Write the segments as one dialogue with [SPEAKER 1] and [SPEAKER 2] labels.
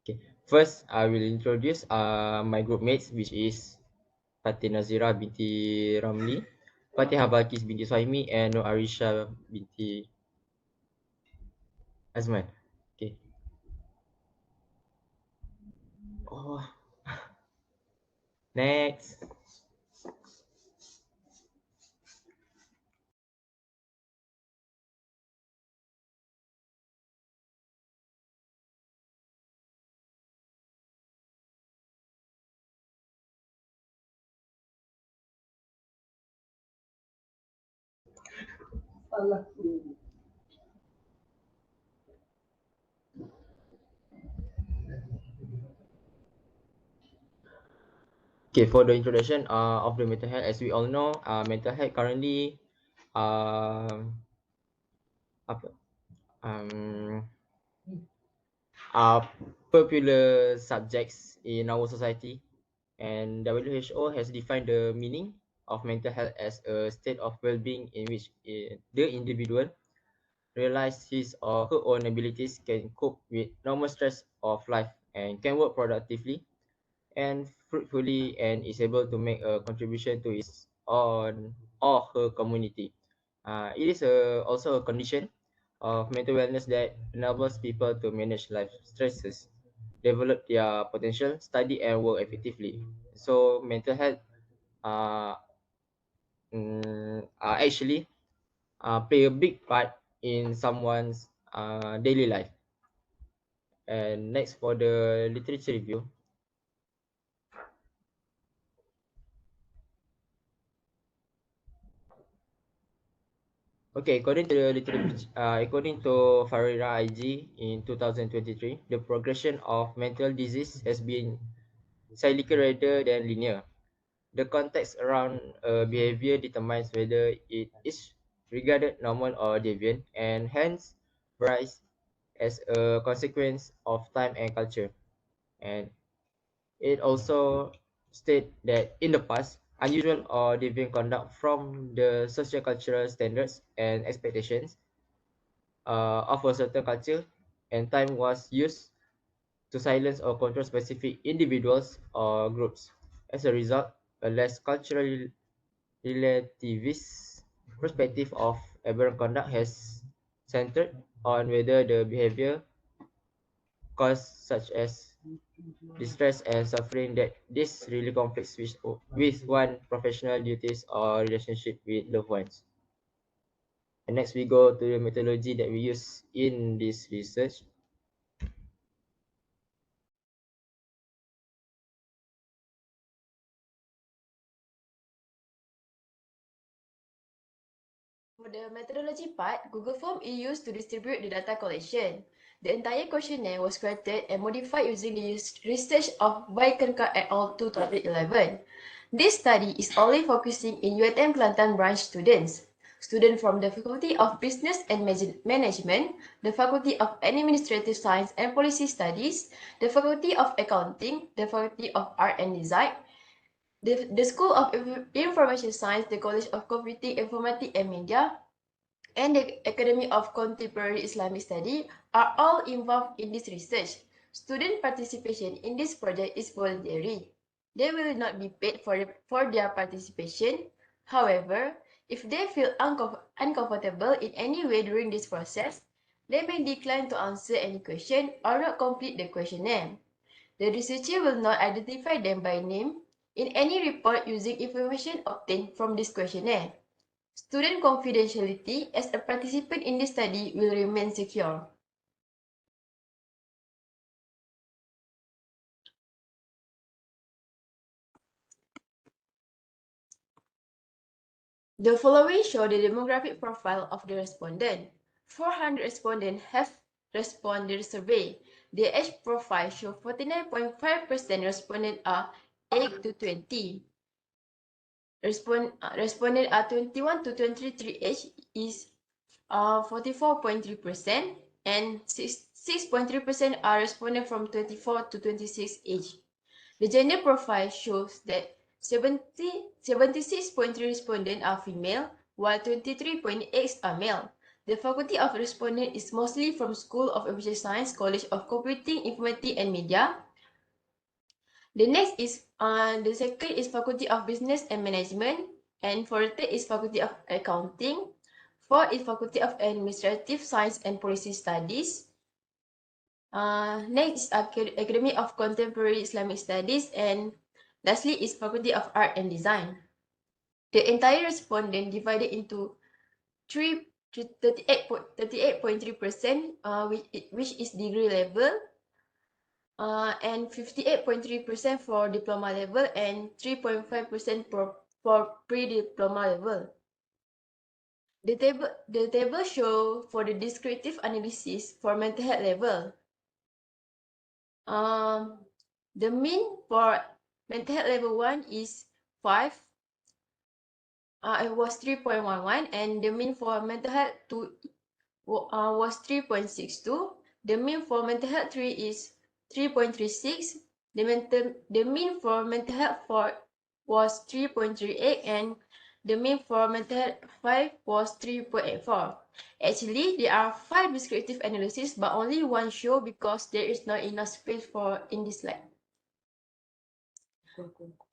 [SPEAKER 1] Okay. First, I will introduce my group mates, which is Fatih Nazira binti Ramli, Fatihah Balkis binti Suhaimi, and Nur Arisha binti Azman. Okay. Oh, next. Okay, for the introduction of the mental health, as we all know, mental health currently um apa um are popular subjects in our society, and WHO has defined the meaning of mental health as a state of well-being in which the individual realize his or her own abilities, can cope with normal stress of life, and can work productively and fruitfully, and is able to make a contribution to his own or her community. It is also a condition of mental wellness that enables people to manage life stresses, develop their potential, study and work effectively. So mental health uh, actually play a big part in someone's daily life. And next, for the literature review. Okay, according to the literature, according to Farira IG in 2023, the progression of mental disease has been cyclical rather than linear. The context around behavior determines whether it is regarded normal or deviant, and hence varies as a consequence of time and culture. And it also states that in the past, unusual or deviant conduct from the socio-cultural standards and expectations of a certain culture and time was used to silence or control specific individuals or groups. As a result, a less culturally relativist perspective of aberrant conduct has centered on whether the behavior cause such as distress and suffering that this really conflicts with one professional duties or relationship with loved ones. And next we go to the methodology that we use in this research.
[SPEAKER 2] For the methodology part, Google Form is used to distribute the data collection. The entire questionnaire was created and modified using the research of Baikenka et al. 2011. This study is only focusing in UTM Kelantan branch students. Students from the Faculty of Business and Management, the Faculty of Administrative Science and Policy Studies, the Faculty of Accounting, the Faculty of Art and Design, the School of Information Science, the College of Computing, Informatics and Media, and the Academy of Contemporary Islamic Study are all involved in this research. Student participation in this project is voluntary. They will not be paid for their participation. However, if they feel uncomfortable in any way during this process, they may decline to answer any question or not complete the questionnaire. The researcher will not identify them by name in any report using information obtained from this questionnaire. Student confidentiality as a participant in this study will remain secure. The following show the demographic profile of the respondent. 400 respondents have responded to the survey. The age profile shows 49.5% respondents are 8 to 20. Respondent are 21 to 23 age is 44.3%, and 6.3% are respondents from 24 to 26 age. The gender profile shows that 76.3 respondents are female, while 23.8 are male. The faculty of respondent is mostly from School of Information Science, College of Computing, Informatics and Media. The second is Faculty of Business and Management, and for the third is Faculty of Accounting. Fourth is Faculty of Administrative Science and Policy Studies. Next is Academy of Contemporary Islamic Studies, and lastly is Faculty of Art and Design. The entire respondent divided into 38.3%, which is degree level, and 58.3% for diploma level, and 3.5% for pre-diploma level. The table show for the descriptive analysis for mental health level. The mean for mental health level 1 is 5. It was 3.11, and the mean for mental health 2 was 3.62. The mean for mental health 3 is 3.36. The mean for mental health 4 was 3.38, and the mean for mental health 5 was 3.84. Actually, there are 5 descriptive analyses, but only one show because there is not enough space for in this slide.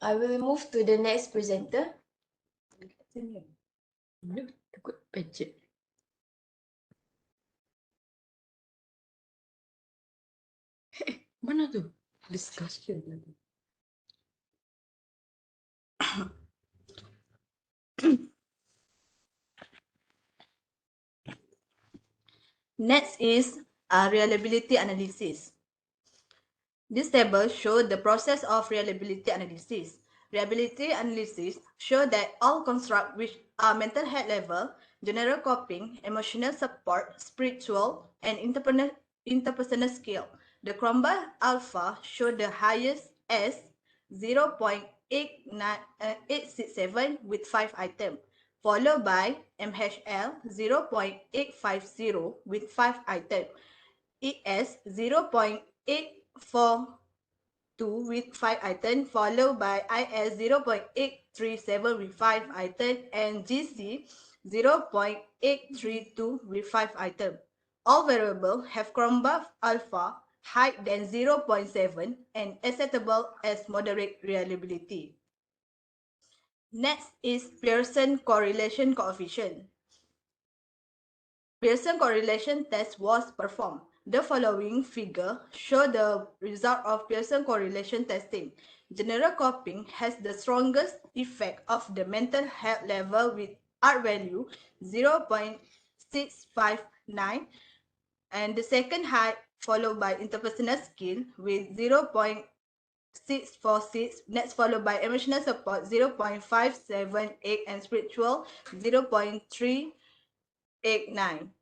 [SPEAKER 2] I will move to the next presenter. Mana tu? Discussion.
[SPEAKER 3] Next is reliability analysis. This table shows the process of reliability analysis. Reliability analysis show that all constructs which are mental health level, general coping, emotional support, spiritual, and interpersonal skill. The Cromba alpha show the highest as 0.867 with 5 items, followed by MHL 0.850 with 5 items, ES 0.842 with 5 items, followed by IS 0.837 with 5 items, and GC 0.832 with 5 items. All variables have Cromba alpha higher than 0.7 and acceptable as moderate reliability. Next is Pearson correlation coefficient. Pearson correlation test was performed. The following figure show the result of Pearson correlation testing. General coping has the strongest effect of the mental health level with R value 0.659, and the second high followed by interpersonal skill with 0.646, next followed by emotional support 0.578, and spiritual 0.389.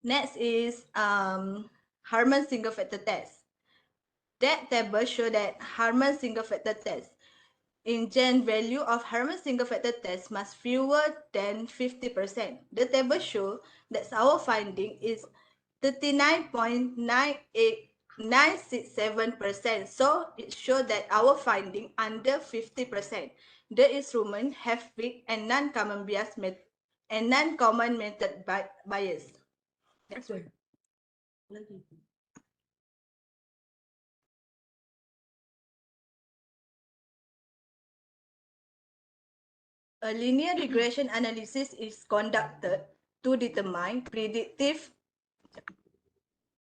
[SPEAKER 3] Next is Harman single factor test. That table shows that Harman single factor test in gen value of Harman single factor test must fewer than 50%. The table shows that our finding is 39.967%. So it shows that our finding under 50%. The instrument have weak and non-common bias and non-common method bias. Next one. A linear regression analysis is conducted to determine predictive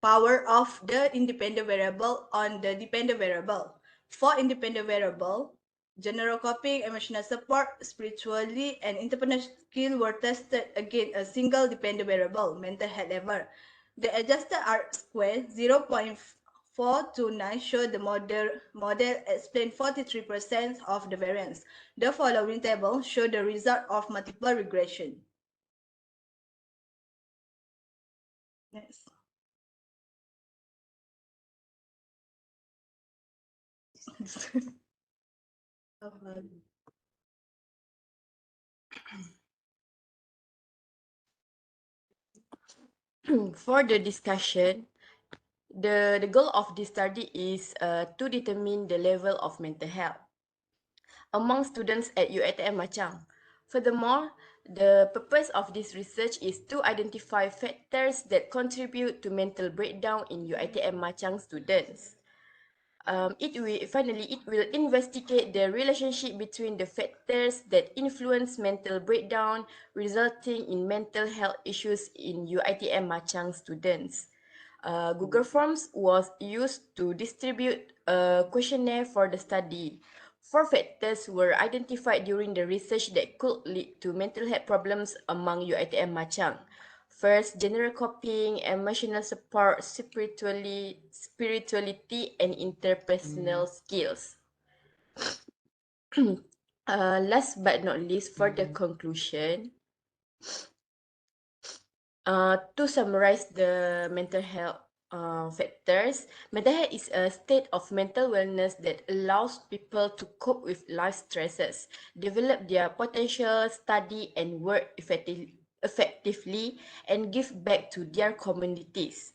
[SPEAKER 3] power of the independent variable on the dependent variable. For independent variable, general coping, emotional support, spiritually, and interpersonal skill were tested against a single dependent variable, mental health level. The adjusted R-square 0.429 showed the model explained 43% of the variance. The following table shows the result of multiple regression. Next.
[SPEAKER 2] For the discussion, the goal of this study is to determine the level of mental health among students at UiTM Machang. Furthermore, The purpose of this research is to identify factors that contribute to mental breakdown in UiTM Machang students. It will investigate the relationship between the factors that influence mental breakdown, resulting in mental health issues in UiTM Machang students. Google Forms was used to distribute a questionnaire for the study. Four factors were identified during the research that could lead to mental health problems among UiTM Machang. First, general coping, emotional support, spirituality, and interpersonal skills. Last but not least, for the conclusion, to summarize the mental health factors, mental health is a state of mental wellness that allows people to cope with life stresses, develop their potential, study and work effectively, and give back to their communities.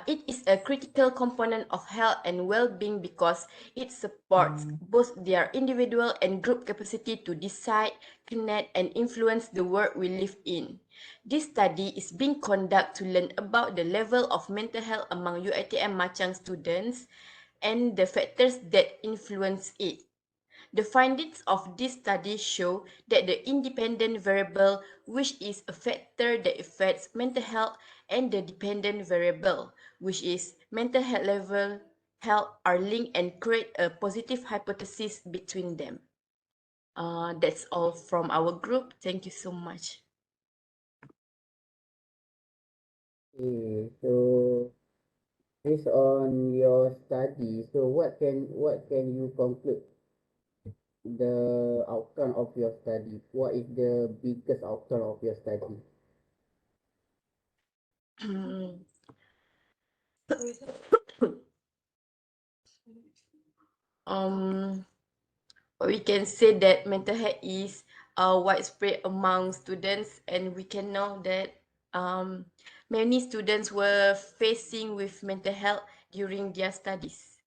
[SPEAKER 2] It is a critical component of health and well-being because it supports both their individual and group capacity to decide, connect, and influence the world we live in. This study is being conducted to learn about the level of mental health among UiTM Machang students and the factors that influence it. The findings of this study show that the independent variable, which is a factor that affects mental health, and the dependent variable, which is mental health level, health, are linked and create a positive hypothesis between them. That's all from our group. Thank you so much.
[SPEAKER 4] Okay, so based on your study, so what can you conclude the outcome of your study? What is the biggest outcome of your study?
[SPEAKER 2] um, we can say that mental health is widespread among students, and we can know that many students were facing with mental health during their studies.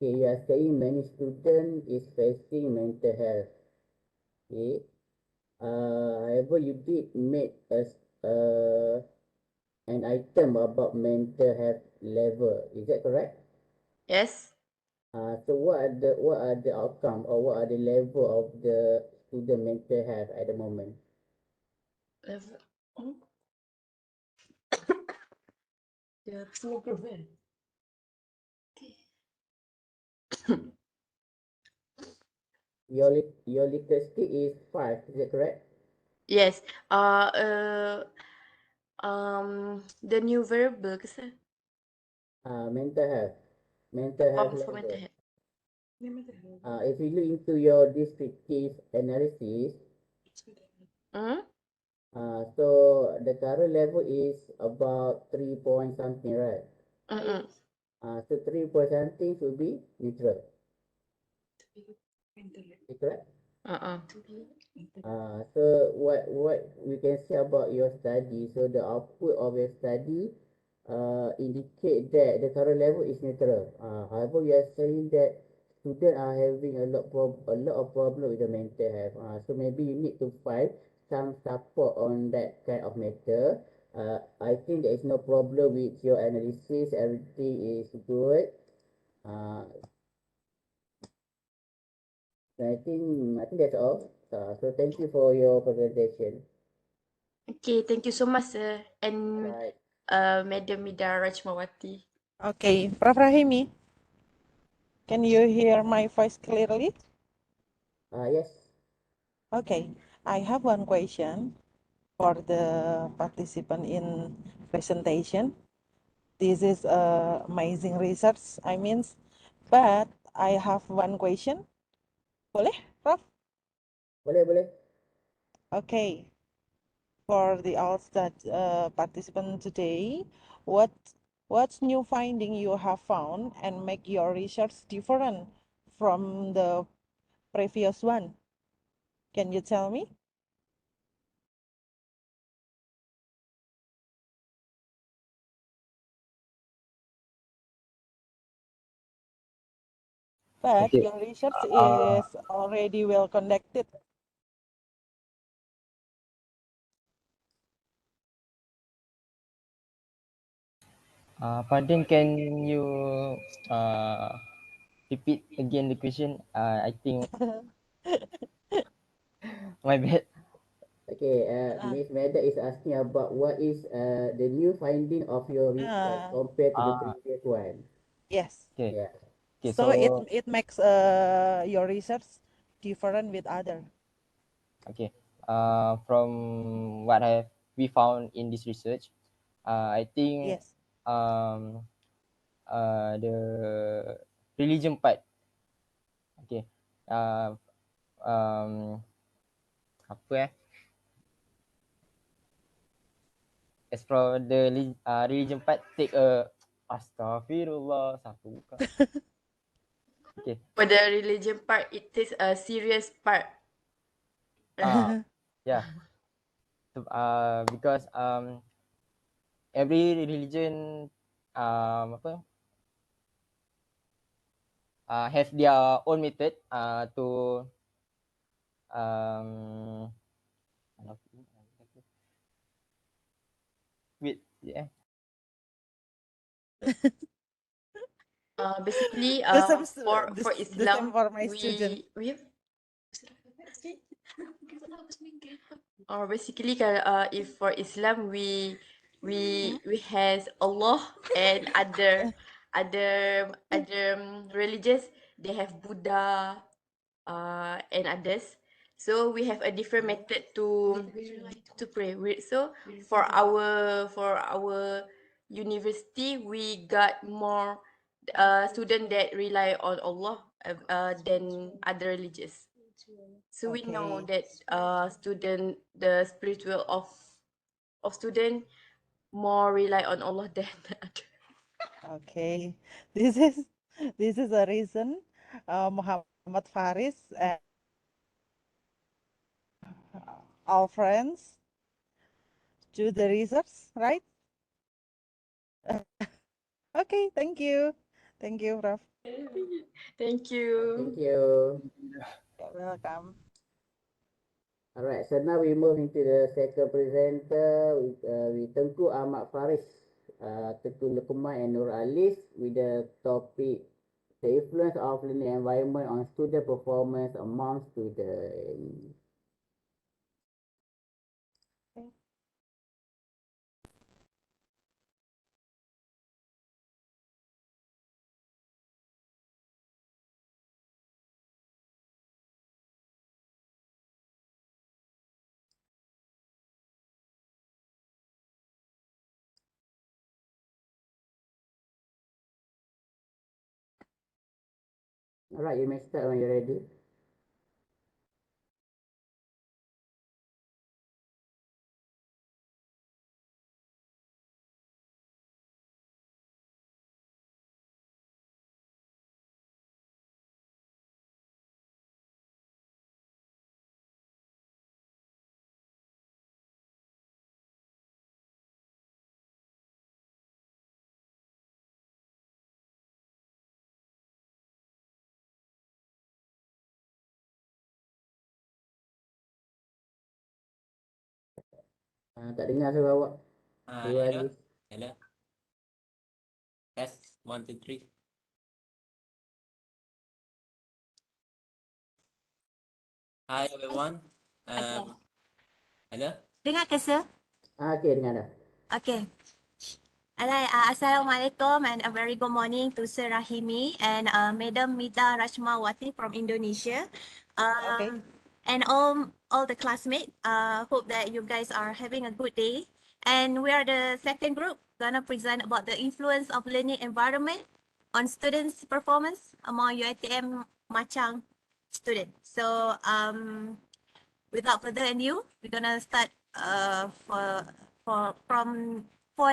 [SPEAKER 4] Okay, you are saying many students is facing mental health. Okay. However, you did make an item about mental health level. Is that correct?
[SPEAKER 2] Yes.
[SPEAKER 4] So what are the outcome or what are the level of the student mental health at the moment?
[SPEAKER 2] Level. The small group, eh?
[SPEAKER 4] Your literacy is 5, is that correct?
[SPEAKER 2] Yes. The new variable kasi.
[SPEAKER 4] Mental health. Mental health
[SPEAKER 2] For mental
[SPEAKER 4] level.
[SPEAKER 2] health.
[SPEAKER 4] If you look into your descriptive analysis,
[SPEAKER 2] Hmm?
[SPEAKER 4] so the current level is about 3 point something, right?
[SPEAKER 2] Mm-mm.
[SPEAKER 4] So 3 point something should be neutral. Is correct?
[SPEAKER 2] Uh-uh.
[SPEAKER 4] So what we can say about your study, so the output of your study indicate that the current level is neutral. However, you are saying that students are having a lot of problem with the mental health. So maybe you need to find some support on that kind of matter. I think there is no problem with your analysis. Everything is good. Uh, I think that's all. So thank you for your presentation.
[SPEAKER 2] Okay, thank you so much, sir. And
[SPEAKER 4] Right.
[SPEAKER 2] Madam Mida Rachmawati.
[SPEAKER 5] Okay, Prof. Rahimi, can you hear my voice clearly?
[SPEAKER 4] Yes.
[SPEAKER 5] Okay, I have one question for the participant in presentation. This is amazing research, but I have one question. Boleh, Prof?
[SPEAKER 4] Boleh.
[SPEAKER 5] Okay, for the all participant today, what what's new finding you have found and make your research different from the previous one? Can you tell me? But
[SPEAKER 1] Okay.
[SPEAKER 5] your research
[SPEAKER 1] Uh,
[SPEAKER 5] is already well conducted.
[SPEAKER 1] Pardon, can you repeat again the question? I think my bad.
[SPEAKER 4] Okay,
[SPEAKER 5] Uh,
[SPEAKER 4] Miss Meda is asking about what is the new finding of your research
[SPEAKER 5] uh,
[SPEAKER 4] compared to the
[SPEAKER 1] Uh,
[SPEAKER 4] previous one.
[SPEAKER 5] yes.
[SPEAKER 1] okay.
[SPEAKER 4] Yeah.
[SPEAKER 1] Okay.
[SPEAKER 5] So
[SPEAKER 1] So
[SPEAKER 5] it makes your research different with other.
[SPEAKER 1] okay. From what we found in this research, I think
[SPEAKER 5] Yes.
[SPEAKER 1] um the religion part. Okay. Uh, um apa as for the religion part, take a astaghfirullah satu buka. Okay.
[SPEAKER 2] For the religion part, it is a serious part.
[SPEAKER 1] Yeah. So, because every religion apa have their own method to um wait yeah.
[SPEAKER 2] Basically, for
[SPEAKER 5] The same
[SPEAKER 2] Islam,
[SPEAKER 5] for my student.
[SPEAKER 2] we have or basically kalau if for Islam we has Allah and other religions, they have Buddha and others. So we have a different method to pray. So for our university, we got more student that rely on Allah than other religions. So we know
[SPEAKER 5] Okay.
[SPEAKER 2] that the spiritual of student more rely on Allah than the other.
[SPEAKER 5] Okay. This is this is the reason Muhammad Faris and our friends do the research, right? Okay, thank you. Thank you, Prof.
[SPEAKER 2] Thank
[SPEAKER 4] Thank
[SPEAKER 2] you.
[SPEAKER 4] you.
[SPEAKER 5] You're welcome.
[SPEAKER 4] Alright, so now we move into the second presenter with Tengku Ahmad Faris, Tengku Luqman and Nur Alis with the topic the influence of learning environment on student performance among students. Alright, you may start when you're ready. Tak dengar suara awak. Nur
[SPEAKER 6] Hello.
[SPEAKER 4] Alis.
[SPEAKER 6] Hello. Test 1, 2, 3. Hi everyone. Hello.
[SPEAKER 7] Dengar ke, sir?
[SPEAKER 4] Okay, dengar dah.
[SPEAKER 7] Okay. Assalamualaikum and a very good morning to Sir Rahimi and Madam Mita Rachmawati from Indonesia.
[SPEAKER 5] Okay.
[SPEAKER 7] And all the classmates. Hope that you guys are having a good day. And we are the second group gonna present about the influence of learning environment on students' performance among UiTM Machang students. So without further ado, we're gonna start for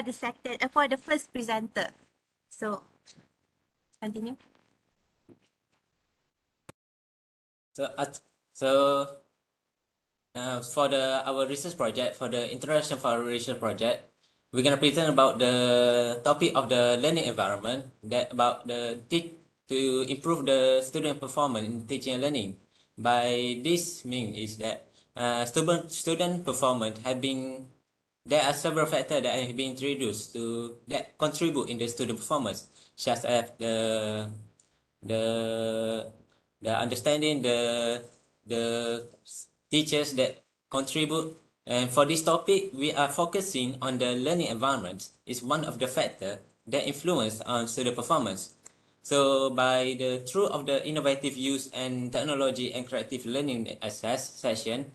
[SPEAKER 7] the second for the first presenter. So continue.
[SPEAKER 6] So for our research project, for the International for Research project, we're gonna present about the topic of the learning environment, that about the to improve the student performance in teaching and learning. By this mean is that student performance have been there are several factors that have been introduced that contribute in the student performance, such as the understanding, the teachers that contribute. And for this topic, we are focusing on the learning environment is one of the factors that influence on student performance. So by the through of the innovative use and technology and creative learning access session,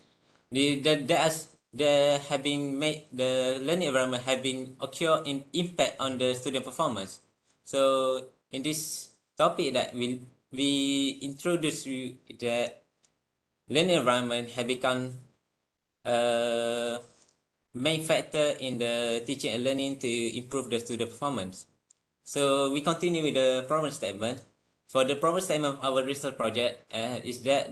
[SPEAKER 6] there have been made the learning environment have been occur in impact on the student performance. So in this topic that we introduce you that learning environment have become a main factor in the teaching and learning to improve the student performance. So we continue with the problem statement. For the problem statement of our research project is that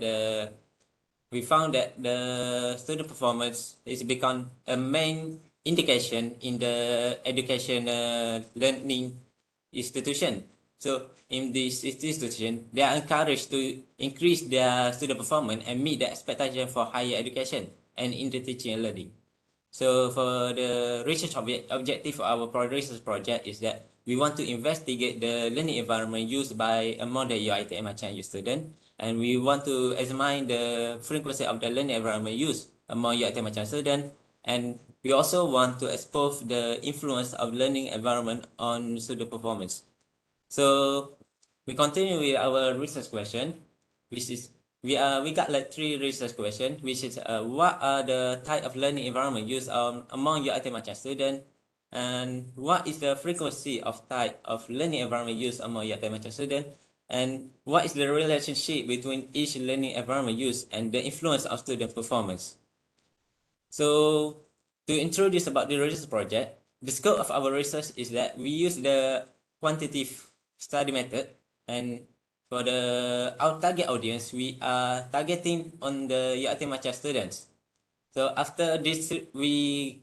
[SPEAKER 6] we found that the student performance is become a main indication in the education learning institution. So in this institution, they are encouraged to increase their student performance and meet the expectation for higher education and in the teaching and learning. So for the research objective of our research project is that we want to investigate the learning environment used by among the UiTM Aceh student, and we want to examine the frequency of the learning environment used among UiTM Aceh student, and we also want to expose the influence of learning environment on student performance. So we continue with our research question, which is we got like 3 research questions, which is what are the type of learning environment used among your Aceh student, and what is the frequency of type of learning environment used among your Aceh student, and what is the relationship between each learning environment used and the influence of student performance. So to introduce about the research project, the scope of our research is that we use the quantitative study method, and for our target audience, we are targeting on the UiT Macha students. So after this, we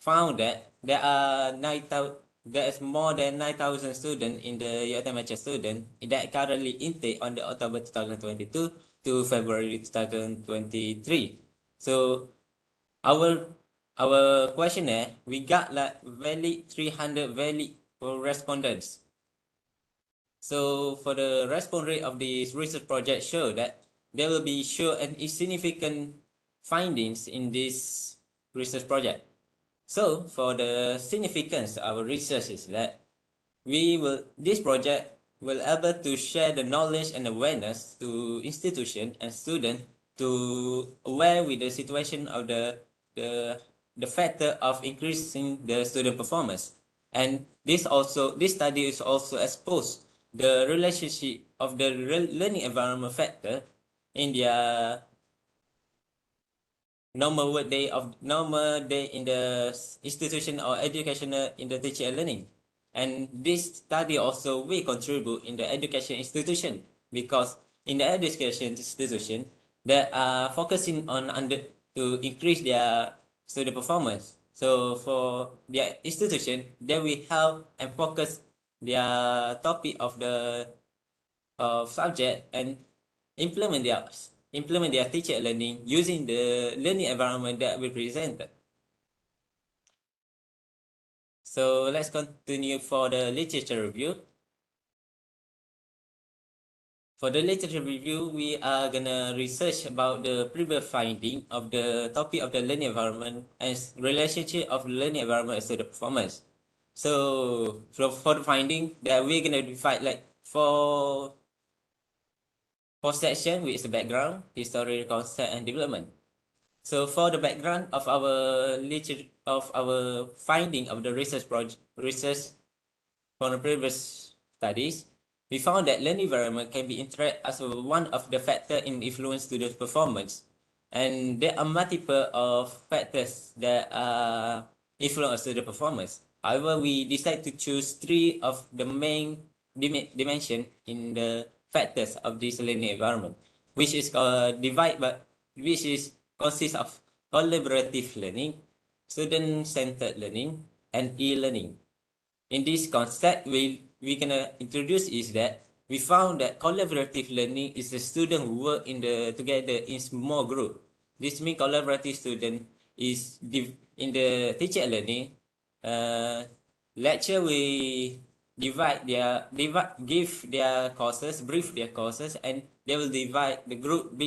[SPEAKER 6] found that there is more than 9,000 students in the UiT Macha student that currently intake on the October 2022 to February 2023. So our questionnaire, we got like valid 300 valid respondents. So for the response rate of this research project show that there will be sure and significant findings in this research project. So for the significance of our research is that this project will able to share the knowledge and awareness to institution and student to aware with the situation of the factor of increasing the student performance. And this study is also exposed the relationship of the learning environment factor in their normal day in the institution or educational in the teaching and learning. And this study also will contribute in the education institution, because in the education institution they are focusing on to increase their student performance. So for their institution, they will help and focus their topic of the subject and implement their teacher learning using the learning environment that we presented. So let's continue for the literature review. For the literature review, we are gonna research about the previous finding of the topic of the learning environment and relationship of learning environment to the performance. So for the finding that we're gonna divide like four section, which is the background, history, concept, and development. So for the background of our finding of the research from the previous studies, we found that learning environment can be interpreted as one of the factors in influence students' performance, and there are multiple of factors that influence student performance. However, we decided to choose 3 of the main dimension in the factors of this learning environment, which is consists of collaborative learning, student-centered learning, and e-learning. In this concept, we can introduce is that we found that collaborative learning is the student who work together in small group. This means collaborative student is in the teacher learning. Lecture we give their courses, brief their courses, and they will divide the group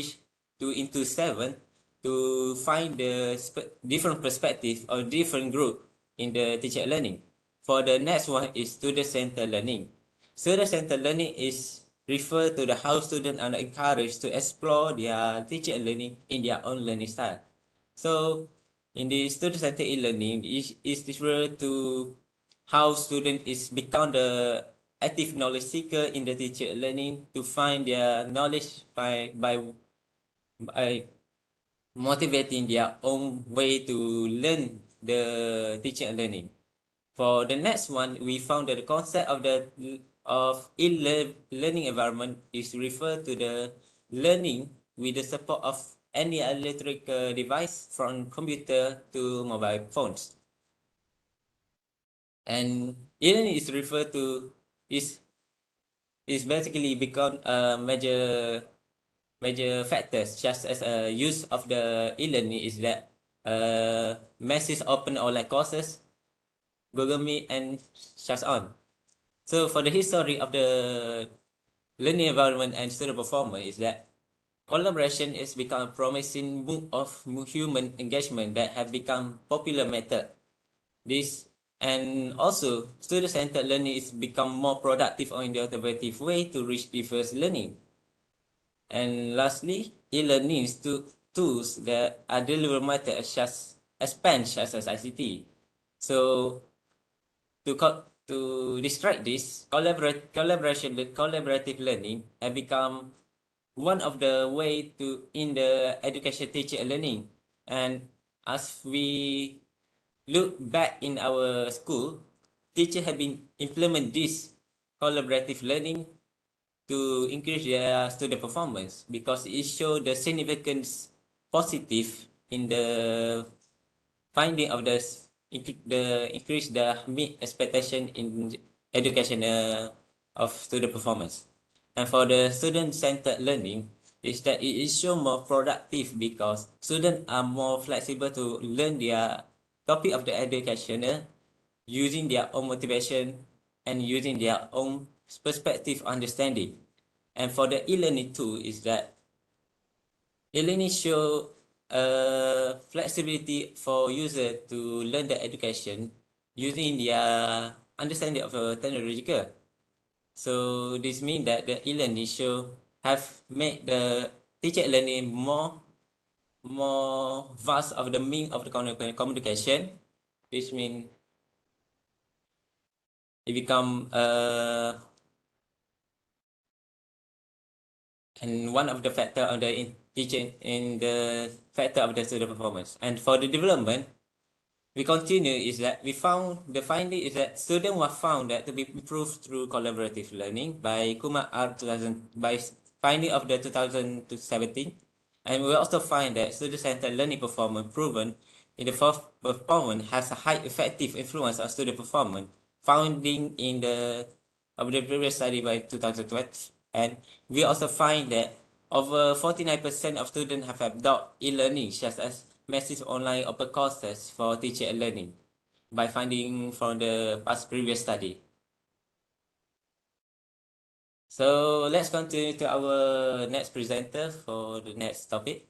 [SPEAKER 6] into 7 to find the different perspective or different group in the teacher learning. For the next one is student-centered learning. Student-centered learning is refer to the how students are encouraged to explore their teacher learning in their own learning style. So in the student-centered e-learning is referred to how student is become the active knowledge seeker in the teacher learning to find their knowledge by motivating their own way to learn the teaching and learning. For the next one, we found that the concept of e-learning environment is referred to the learning with the support of any electric device from computer to mobile phones. And e-learning is referred to is basically become a major factors just as a use of the e-learning is that massive open online courses, Google Meet, and such on. So for the history of the learning environment and student performance is that collaboration is become a promising move of human engagement that have become popular method. This and also student-centered learning is become more productive or innovative way to reach diverse learning. And lastly, e-learning tools that are delivered method as pen such as ICT. So to describe this, collaborative learning have become one of the way to in the education teacher learning. And as we look back in our school, teachers have been implement this collaborative learning to increase their student performance because it shows the significance positive in the finding of the increase the meet expectation in education of student performance. And for the student-centered learning, is that it is show more productive because students are more flexible to learn their topic of the education using their own motivation and using their own perspective understanding. And for the e-learning tool is that e-learning show flexibility for user to learn the education using their understanding of technological. So this means that the e-learning show have made the teacher learning more vast of the mean of the communication, which means it become and one of the factor of the teaching in the factor of the student performance. And for the development, we continue is that we found the finding is that students were found that to be improved through collaborative learning by Kumar R 2000 by finding of the 2017, and we also find that student-centered learning performance proven in the fourth performance has a high effective influence on student performance, founding in the of the previous study by 2020, and we also find that over 49% of students have adopted e-learning such as massive online open courses for teaching and learning by finding from the past previous study. So let's continue to our next presenter for the next topic.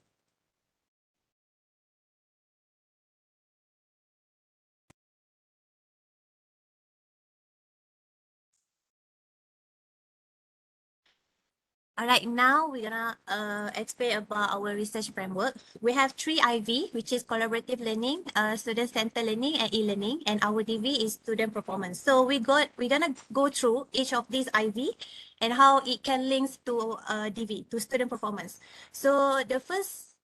[SPEAKER 7] All right, now we're gonna explain about our research framework. We have 3 IV, which is collaborative learning, student-centered learning, and e-learning, and our DV is student performance. So we're gonna go through each of these IV and how it can link to DV, to student performance. So the first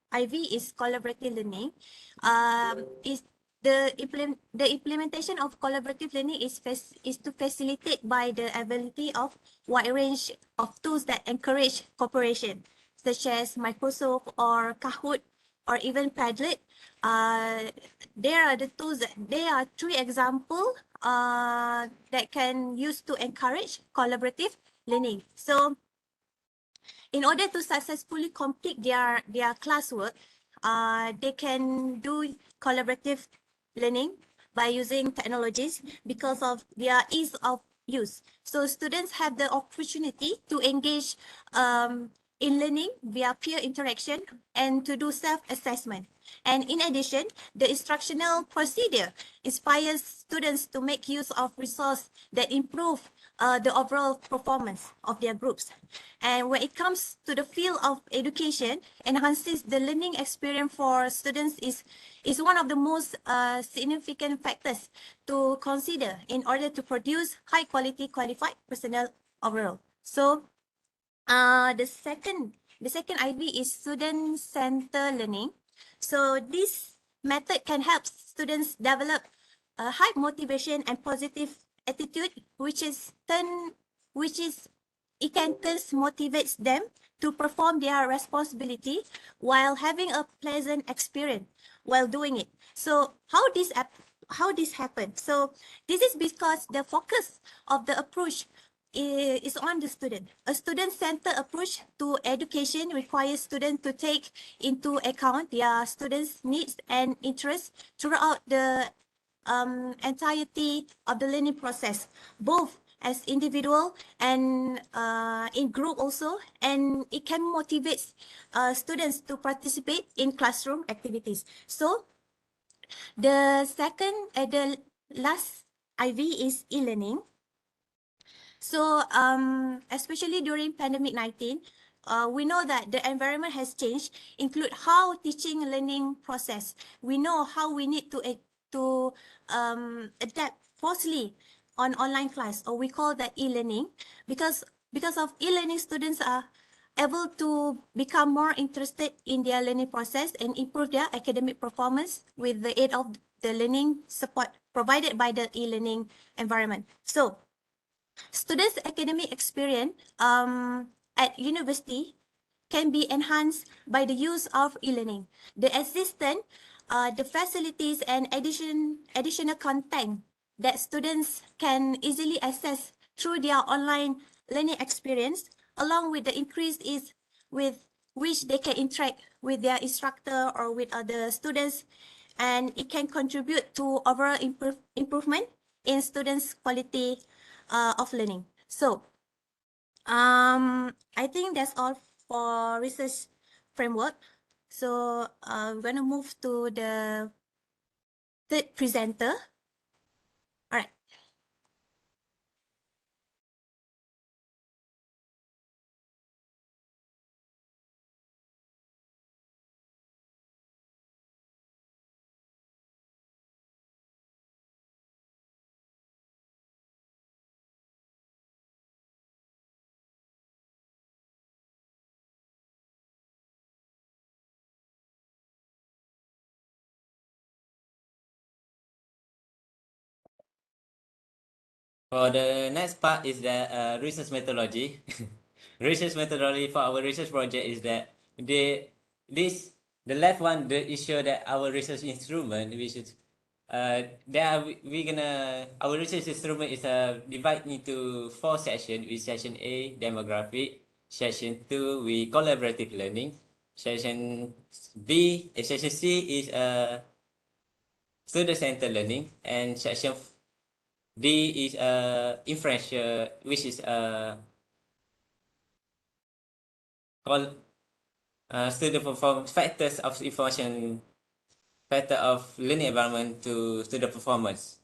[SPEAKER 7] IV is collaborative learning. Is the implementation of collaborative learning is to facilitate by the ability of wide range of tools that encourage cooperation, such as Microsoft or Kahoot or even Padlet. There are the tools there are 3 examples that can use to encourage collaborative learning. So in order to successfully complete their classwork, they can do collaborative learning by using technologies because of their ease of use. So students have the opportunity to engage in learning via peer interaction and to do self-assessment. And in addition, the instructional procedure inspires students to make use of resources that improve the overall performance of their groups. And when it comes to the field of education, enhances the learning experience for students is one of the most significant factors to consider in order to produce high quality qualified personnel overall. So the second IB is student center learning. So this method can help students develop a high motivation and positive attitude, which it can thus motivates them to perform their responsibility while having a pleasant experience while doing it. So how this happened? So this is because the focus of the approach is on the student. A student-centered approach to education requires students to take into account their students' needs and interests throughout the entirety of the learning process, both as individual and in group also, and it can motivate students to participate in classroom activities. So the last IV is e-learning. So especially during pandemic 19, we know that the environment has changed, include how teaching and learning process. We know how we need to adapt falsely on online class, or we call that e-learning, because of e-learning, students are able to become more interested in their learning process and improve their academic performance with the aid of the learning support provided by the e-learning environment. So students' academic experience at university can be enhanced by the use of e-learning. The assistant, the facilities and additional content that students can easily access through their online learning experience, along with the increase is with which they can interact with their instructor or with other students, and it can contribute to overall improvement in students' quality of learning. So I think that's all for research framework. So we're gonna move to the third presenter. All right.
[SPEAKER 6] For the next part is the research methodology. Research methodology for our research project is that the left one is show that our research instrument, which is our research instrument is divided into 4 sections. With section A, demographic; section 2, we collaborative learning; section section C is student-centered learning; and section D is inferential, which is called student performance factors of information, factor of learning environment to student performance,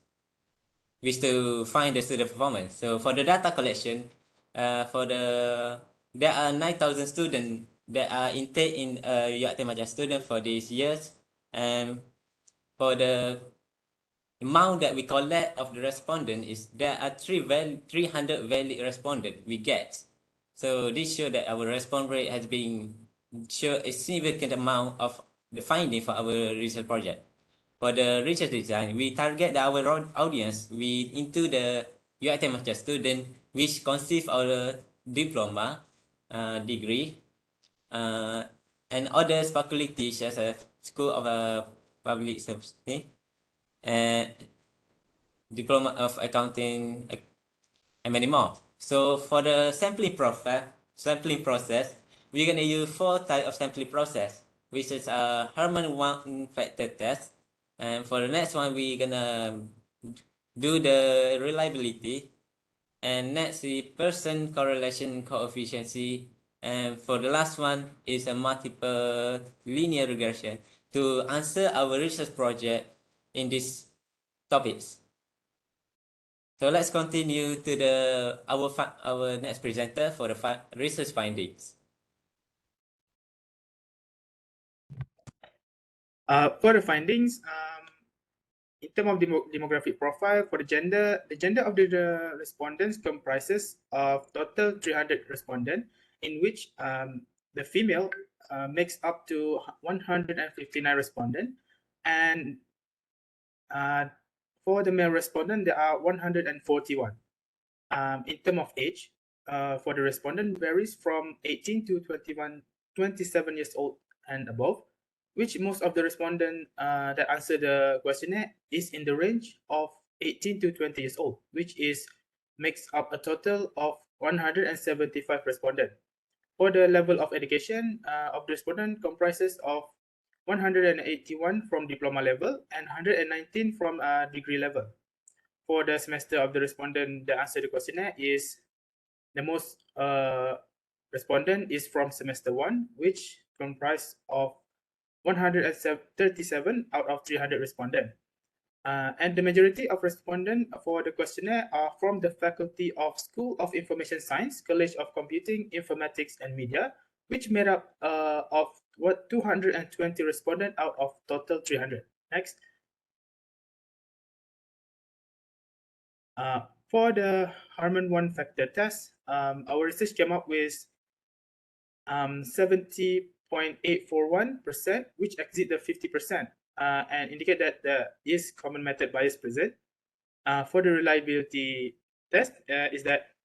[SPEAKER 6] which to find the student performance. So for the data collection, there are 9,000 students that are intake in UiTM Malaysia student for these years, and for the amount that we collect of the respondent is there are 300 valid respondent we get. So this show that our response rate has been show a significant amount of the finding for our research project. For the research design, we target our audience into the UiTM Malaysia student, which consists of a diploma, degree, and others faculties such as School of Public Service, and Diploma of Accounting, and many more. So for the sampling process, we're gonna use 4 types of sampling process. which is a Harman one factor test. And for the next one, we're gonna do the reliability. And next is person correlation coefficient. And for the last one is a multiple linear regression to answer our research project in these topics. So let's continue to our next presenter for the research findings.
[SPEAKER 8] For the findings, in terms of demographic profile for the gender of the respondents comprises of total 300 respondents, in which the female makes up to 159 respondents, and for the male respondent there are 141. In terms of age, for the respondent varies from 18 to 27 years old and above, which most of the respondents that answer the questionnaire is in the range of 18 to 20 years old, which makes up a total of 175 respondents. For the level of education of the respondent comprises of 181 from diploma level and 119 from degree level. For the semester of the respondent that answer the questionnaire is the most respondent is from semester 1, which comprised of 137 out of 300 respondents. And the majority of respondents for the questionnaire are from the faculty of School of Information Science, College of Computing, Informatics, and Media, which made up of 220 respondents out of total 300. Next. For the Harman one factor test, our research came up with 70.841%, which exceed the 50%, and indicate that there is common method bias present. For the reliability test, is that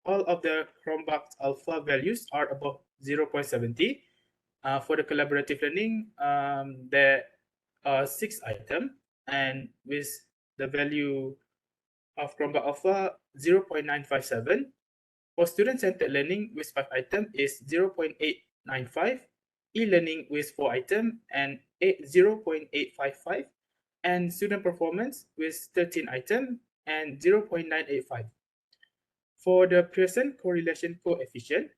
[SPEAKER 8] all of the Chromebox alpha values are above 0.70. For the collaborative learning, there are 6 items, and with the value of Chromebox alpha 0.957. For student-centered learning with 5 items is 0.895, e-learning with 4 items and 0.855, and student performance with 13 items and 0.985. For the Pearson correlation coefficient,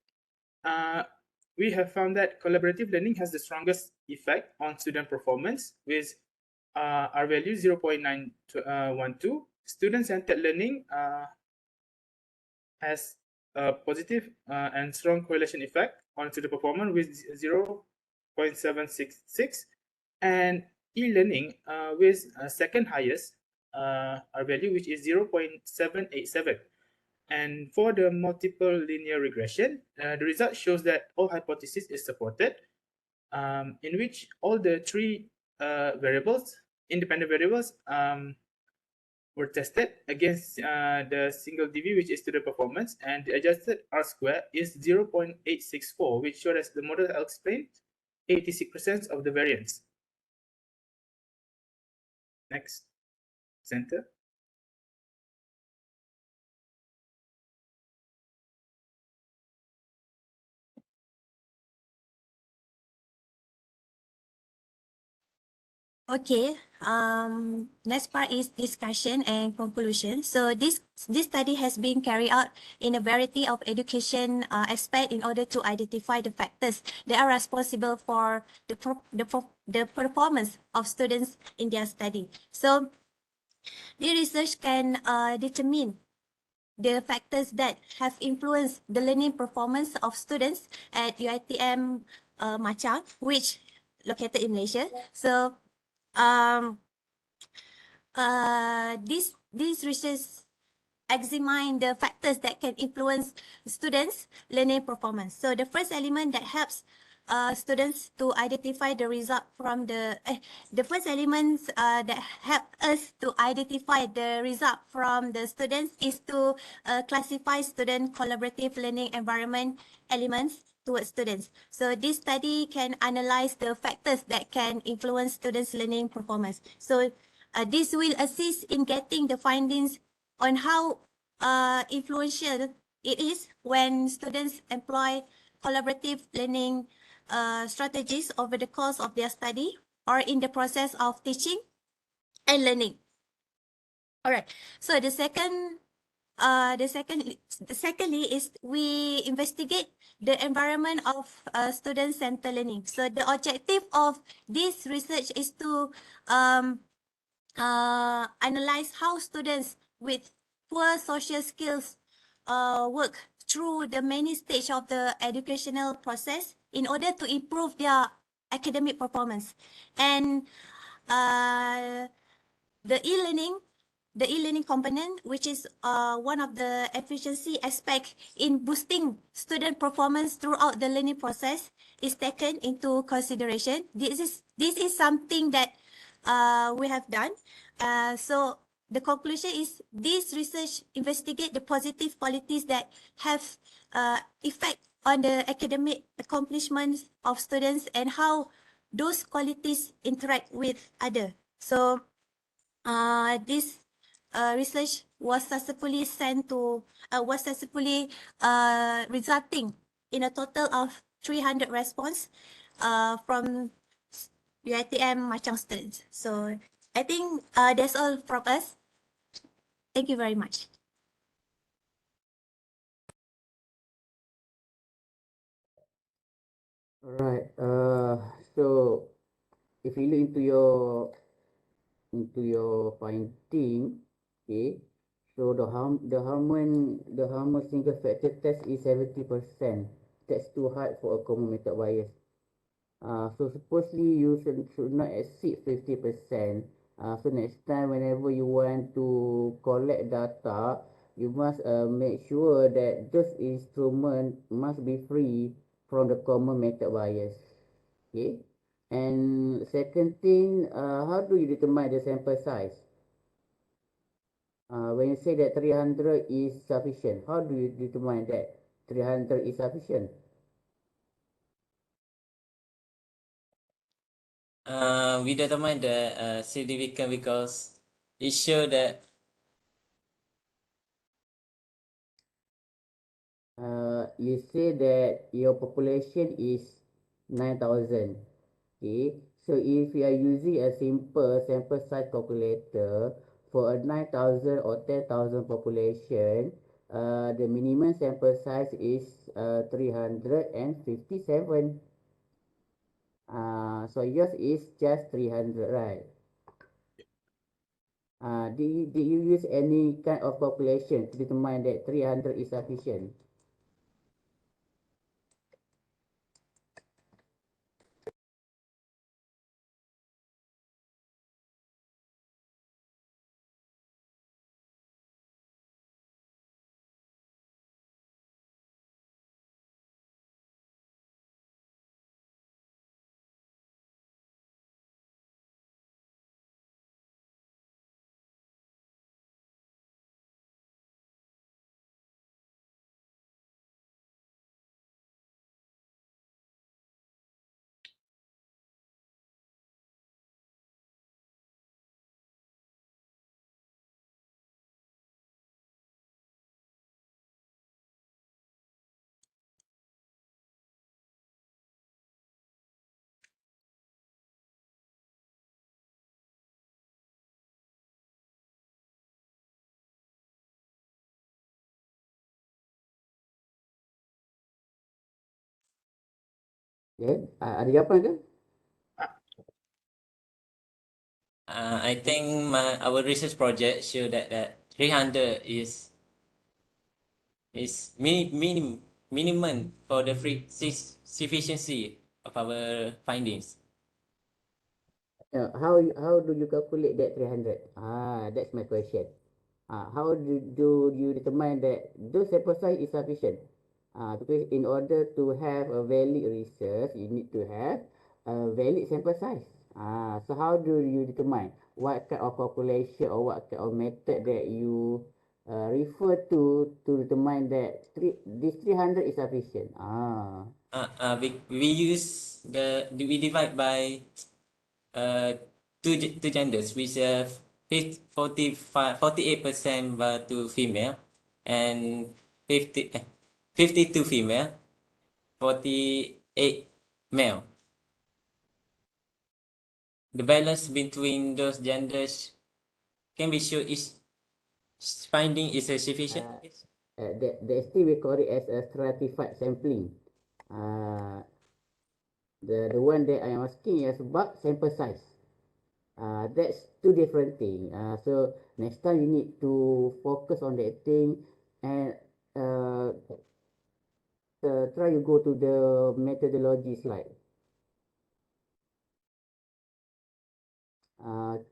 [SPEAKER 8] we have found that collaborative learning has the strongest effect on student performance with our value 0.912. Student-centered learning has a positive and strong correlation effect on student performance with 0.766, and e-learning with second highest our value, which is 0.787. And for the multiple linear regression, the result shows that all hypotheses is supported, in which all the 3 variables, independent variables, were tested against the single DV, which is student performance, and the adjusted R square is 0.864, which showed as the model explained 86% of the variance. Next, center.
[SPEAKER 7] Okay, next part is discussion and conclusion. So this study has been carried out in a variety of education aspects in order to identify the factors that are responsible for the performance of students in their study. So the research can determine the factors that have influenced the learning performance of students at UiTM Machang, which located in Malaysia. So this research examine the factors that can influence students' learning performance. So the first element that helps students to identify the result from the first elements that help us to identify the result from the students is to classify student collaborative learning environment elements towards students. So this study can analyze the factors that can influence students' learning performance. So this will assist in getting the findings on how influential it is when students employ collaborative learning strategies over the course of their study or in the process of teaching and learning. All right. So secondly is we investigate the environment of student-centered learning. So the objective of this research is to analyze how students with poor social skills work through the many stages of the educational process in order to improve their academic performance. And the e-learning component, which is one of the efficiency aspect in boosting student performance throughout the learning process, is taken into consideration. This is something that we have done. So the conclusion is this research investigate the positive qualities that have effect on the academic accomplishments of students and how those qualities interact with other. So this research was successfully resulting in a total of 300 response from UiTM Machang students. So I think that's all from us. Thank you very much.
[SPEAKER 4] Alright. So if you look into your finding, okay. So the Harmon single factor test is 70%. That's too hard for a common method bias. So supposedly you should not exceed 50%. So next time whenever you want to collect data, you must make sure that those instruments must be free from the common method bias. Okay. And second thing, how do you determine the sample size? When you say that 300 is sufficient, how do you determine that 300 is sufficient?
[SPEAKER 6] We determine the significant because it show that
[SPEAKER 4] you say that your population is 9,000. Okay, so if you are using a simple sample size calculator for a 9,000 or 10,000 population, the minimum sample size is 357. So yours is just 300, right? Did you use any kind of calculation to determine that 300 is sufficient? Okay, ada jawapan ke?
[SPEAKER 6] I think our research project show that 300 is minimum for the sufficiency of our findings.
[SPEAKER 4] How do you calculate that 300? That's my question. How do you determine that those sample size is sufficient? Because in order to have a valid research, you need to have a valid sample size. So how do you determine what kind of calculation or what kind of method that you refer to determine that this 300 is sufficient?
[SPEAKER 6] We divide by two genders, which have 48% to female and 52 female, 48 male. The balance between those genders can be shown is finding is sufficient.
[SPEAKER 4] The still we call it as a stratified sampling. The one that I am asking is about sample size. That's two different things. So next time you need to focus on that thing and try to go to the methodology slide.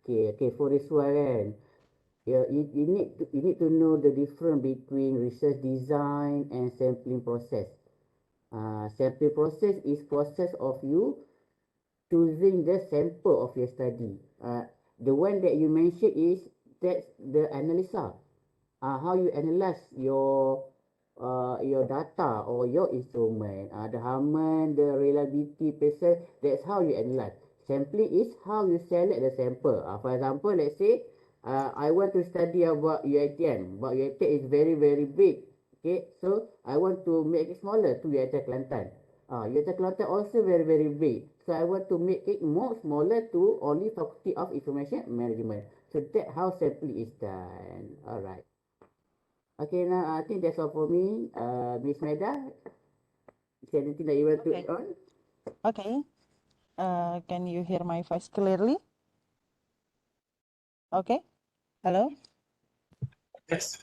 [SPEAKER 4] Okay, for this one kan, you need to know the difference between research design and sampling process. Sampling process is process of you choosing the sample of your study. The one that you mentioned is that's the analysis. How you analyze your data or your instrument, the Harman, the reliability percent, that's how you analyze. Sampling is how you select the sample. For example, let's say I want to study about UiTM, but UiTM is very, very big. Okay, so I want to make it smaller to UiTM Kelantan. UiTM Kelantan also very, very big. So I want to make it more smaller to only Faculty of Information Management. So that's how sampling is done. Alright. Okay, now I think that's all for me. Miss Meda, is there anything that you want to add on?
[SPEAKER 5] Okay. Can you hear my voice clearly? Okay. Hello?
[SPEAKER 8] Yes.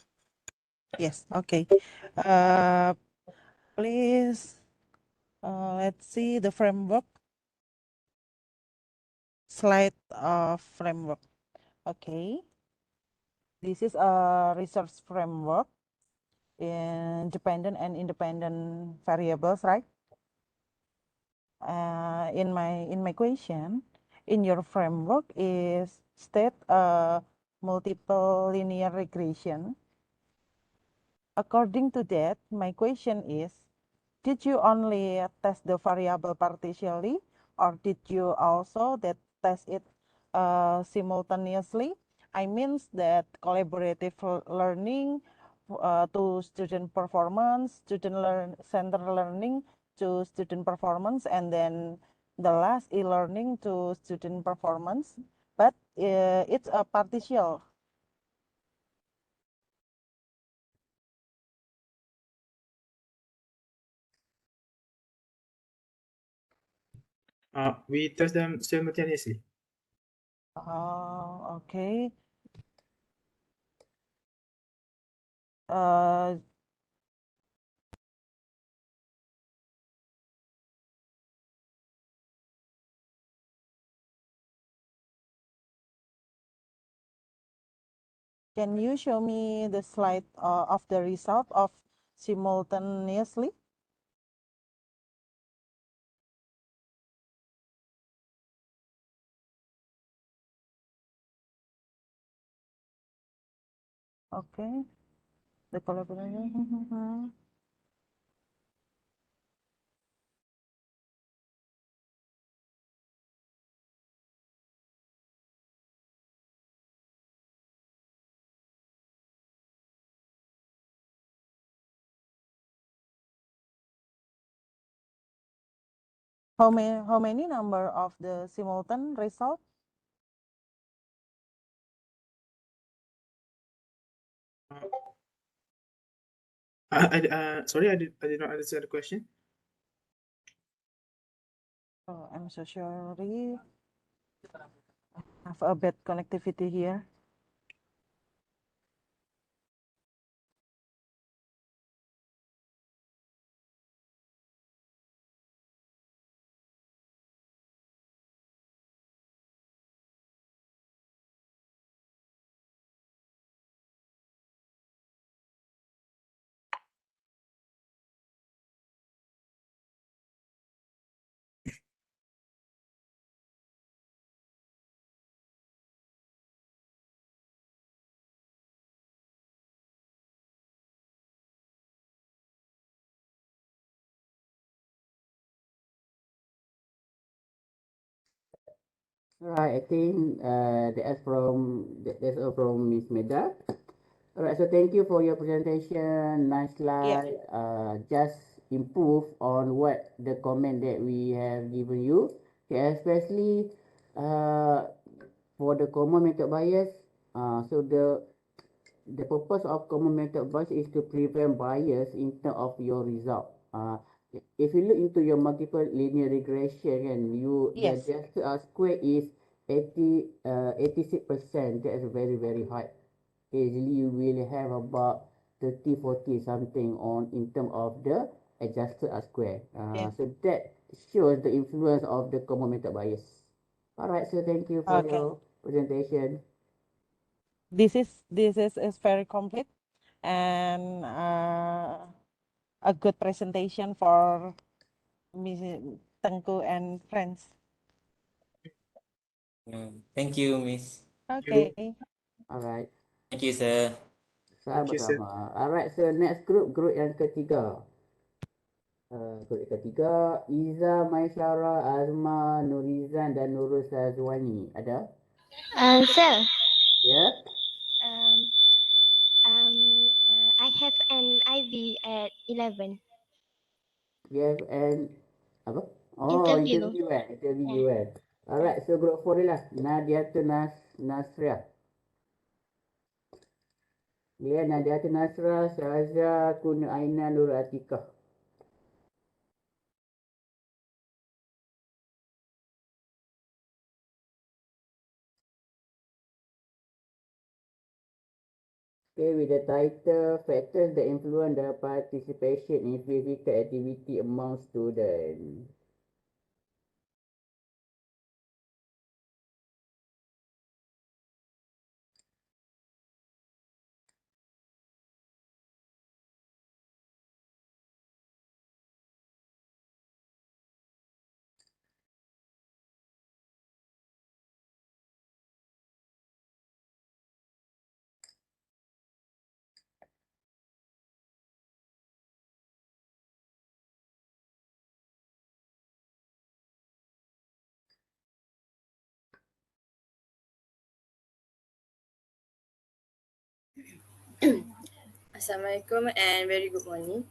[SPEAKER 5] Yes. Okay. Please, let's see the framework. Slide of framework. Okay. This is a research framework in dependent and independent variables, right? In my question, in your framework is state multiple linear regression. According to that, my question is, did you only test the variable partially, or did you also test it simultaneously? I mean that collaborative learning to student performance, center learning to student performance, and then the last e-learning to student performance. But it's a partial.
[SPEAKER 8] We test them simultaneously.
[SPEAKER 5] Oh, okay. Can you show me the slide of the result of simultaneously? Okay, the collaboration. How many number of the simultaneous result?
[SPEAKER 8] Sorry, I did not understand the question.
[SPEAKER 5] Oh, I'm so sorry. I have a bad connectivity here.
[SPEAKER 4] Right, I think that's all from Miss Meda. Alright, so thank you for your presentation. Nice slide. Just improve on what the comment that we have given you. Okay, especially for the common method bias. So the purpose of common method bias is to prevent bias in terms of your result. If you look into your multiple linear regression, and the
[SPEAKER 5] Yes.
[SPEAKER 4] adjusted square is 86%. That's very very high. Usually you will have about 30, 40 something on in terms of the adjusted square.
[SPEAKER 5] Yeah.
[SPEAKER 4] So that shows the influence of the common method bias. Alright, so thank you for
[SPEAKER 5] Okay.
[SPEAKER 4] your presentation.
[SPEAKER 5] This is very complete and a good presentation for Miss Tengku and friends.
[SPEAKER 6] Thank you, Miss.
[SPEAKER 5] Okay.
[SPEAKER 4] Alright,
[SPEAKER 6] Thank you, sir.
[SPEAKER 8] Thank you, sir.
[SPEAKER 4] sama-sama. Alright, so next group yang ketiga. Group yang ketiga, Iza, Maisyara, Azma, Nurizan dan Nurul Sazwani. Ada?
[SPEAKER 9] Sir,
[SPEAKER 4] Ya?
[SPEAKER 9] um, I have an IV at 11.
[SPEAKER 4] You have an apa? Oh,
[SPEAKER 9] Interview.
[SPEAKER 4] interview
[SPEAKER 9] Yeah.
[SPEAKER 4] kan. Alright, so group 4 ni lah. Nadiatu Nasria. Ya, Nadiatu Nasra, Syaza, Kun Aina, Nur Atikah. Okay, with the title, Factors that Influence the Participation in Physical Activity Among Students.
[SPEAKER 10] Assalamualaikum and very good morning.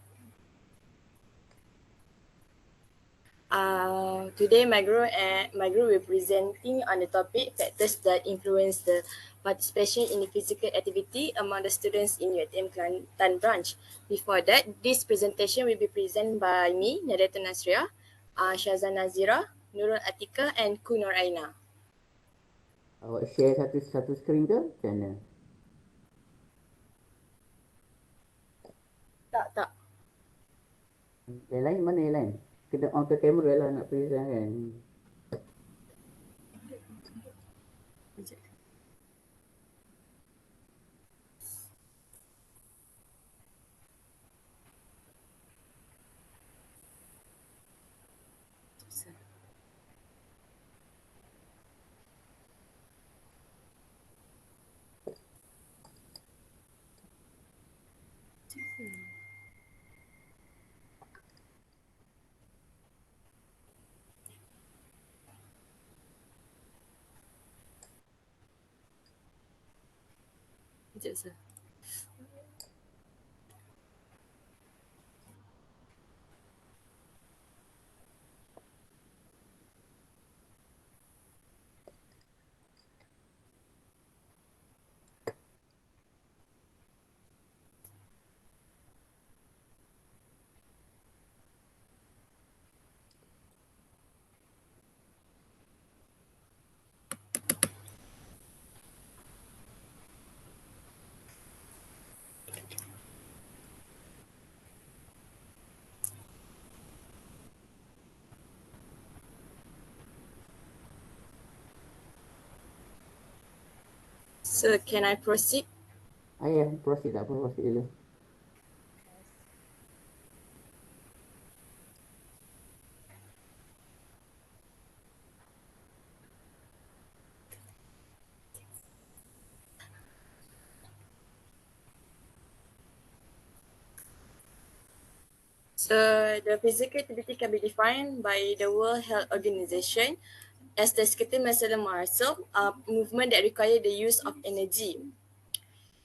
[SPEAKER 10] Today my group will presenting on the topic factors that influence the participation in the physical activity among the students in UiTM Kelantan branch. Before that, this presentation will be presented by me, Nadatul Nasria, Syazan Nazira, Nurul Atika and Kunur Aina.
[SPEAKER 4] Awak share satu screen ke? Macam mana?
[SPEAKER 10] Tak.
[SPEAKER 4] Yang lain mana yang lain? Kena on ke kamera lah nak present kan.
[SPEAKER 10] Sekejap, sir. So can I proceed?
[SPEAKER 4] Ya, proceed tak apa, proceed dulu.
[SPEAKER 10] So the physical activity can be defined by the World Health Organization as the skeletal muscle movement that require the use of energy.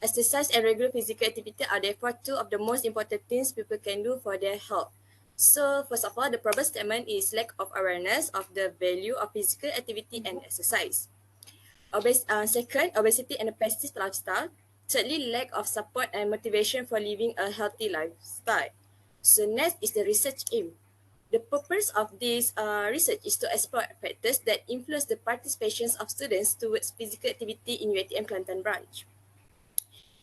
[SPEAKER 10] Exercise and regular physical activity are therefore two of the most important things people can do for their health. So first of all, the problem statement is lack of awareness of the value of physical activity and exercise. Second, obesity and a passive lifestyle. Thirdly, lack of support and motivation for living a healthy lifestyle. So next is the research aim. The purpose of this research is to explore factors that influence the participation of students towards physical activity in UiTM Kelantan branch.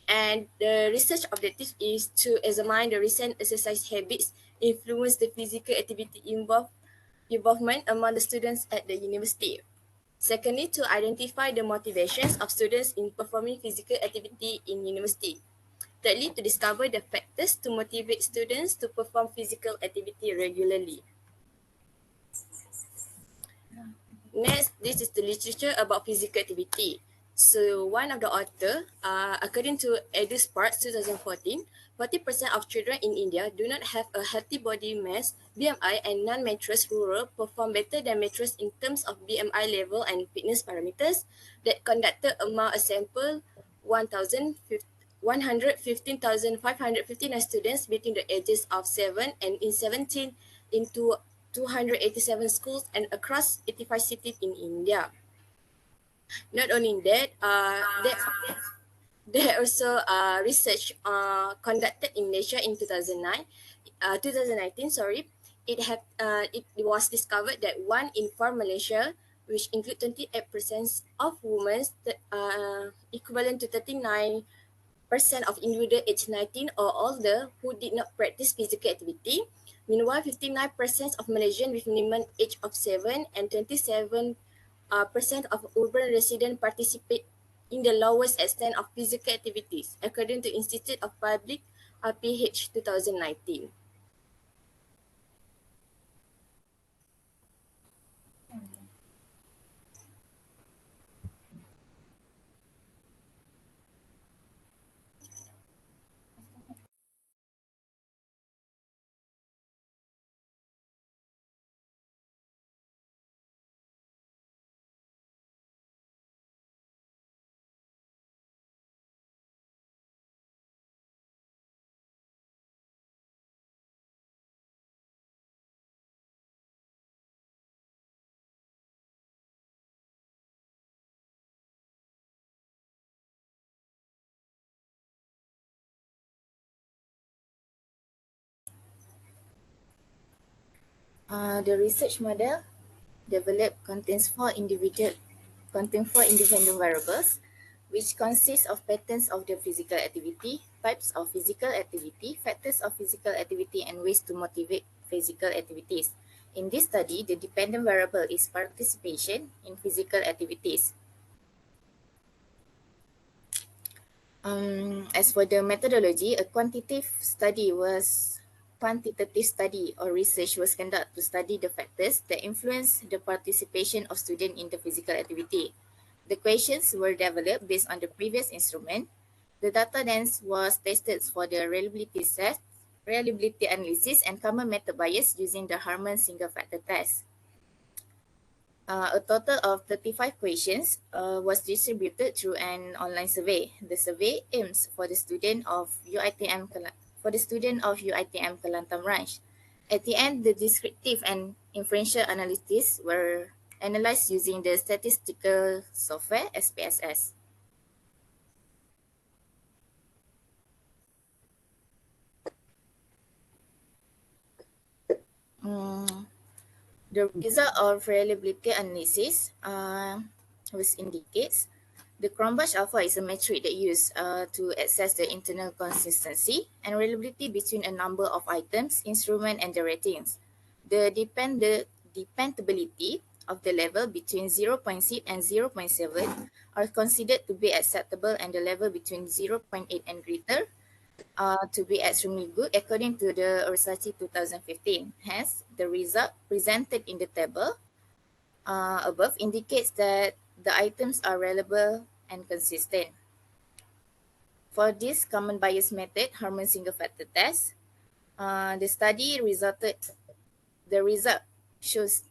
[SPEAKER 10] And the research objective is to examine the recent exercise habits influence the physical activity involvement among the students at the university. Secondly, to identify the motivations of students in performing physical activity in university. Thirdly, to discover the factors to motivate students to perform physical activity regularly. Next, this is the literature about physical activity. So one of the author, according to EduSparks 2014, 40% of children in India do not have a healthy body mass, BMI, and non-mattress rural perform better than mattress in terms of BMI level and fitness parameters that conducted among a sample 115,559 students between the ages of 7 and in 17 into 287 schools and across 85 cities in India. Not only that, there also research conducted in Malaysia in 2019. Sorry, it was discovered that 1 in 4 Malaysia, which include 28% of women, equivalent to 39% of individual aged 19 or older who did not practice physical activity. Meanwhile, 59% of Malaysians with minimum age of 7 and 27% of urban residents participate in the lowest extent of physical activities, according to Institute of Public RPH 2019. The research model developed contains four independent variables, which consist of patterns of the physical activity, types of physical activity, factors of physical activity, and ways to motivate physical activities. In this study, the dependent variable is participation in physical activities. As for the methodology, a quantitative study or research was conducted to study the factors that influence the participation of students in the physical activity. The questions were developed based on the previous instrument. The data then was tested for the reliability test, reliability analysis, and common method bias using the Harman single factor test. A total of 35 questions was distributed through an online survey. The survey aims for the student of UiTM Kelantan branch. At the end, the descriptive and inferential analysis were analyzed using the statistical software SPSS. The result of reliability analysis which indicates the Cronbach alpha is a metric that used to assess the internal consistency and reliability between a number of items, instruments, and the ratings. The dependability of the level between 0.6 and 0.7 are considered to be acceptable, and the level between 0.8 and greater to be extremely good according to the research 2015. Hence, the result presented in the table above indicates that the items are reliable and consistent. For this common bias method, Harman single factor test, the result shows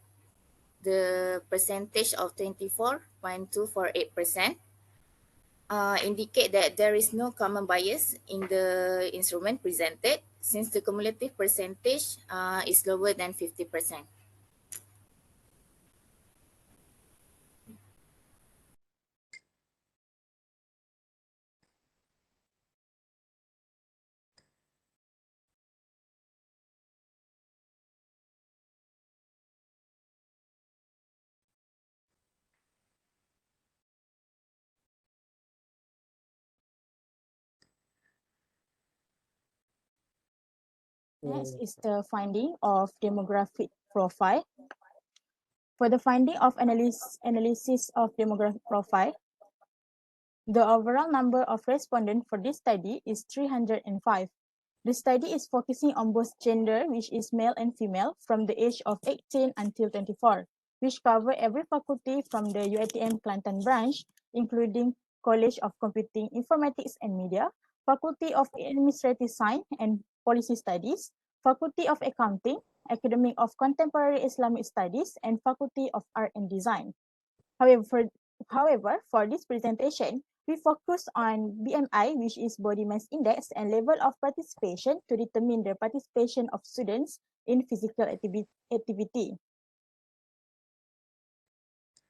[SPEAKER 10] the percentage of 24.248%, indicate that there is no common bias in the instrument presented. since the cumulative percentage is lower than 50%.
[SPEAKER 11] Next is the finding of demographic profile. For the finding of analysis of demographic profile, the overall number of respondents for this study is 305. The study is focusing on both gender, which is male and female, from the age of 18 until 24, which cover every faculty from the UiTM Kelantan branch, including College of Computing, Informatics and Media, Faculty of Administrative Science and Policy Studies, Faculty of Accounting, Academy of Contemporary Islamic Studies, and Faculty of Art and Design. However, for this presentation, we focus on BMI, which is body mass index, and level of participation to determine the participation of students in physical activity.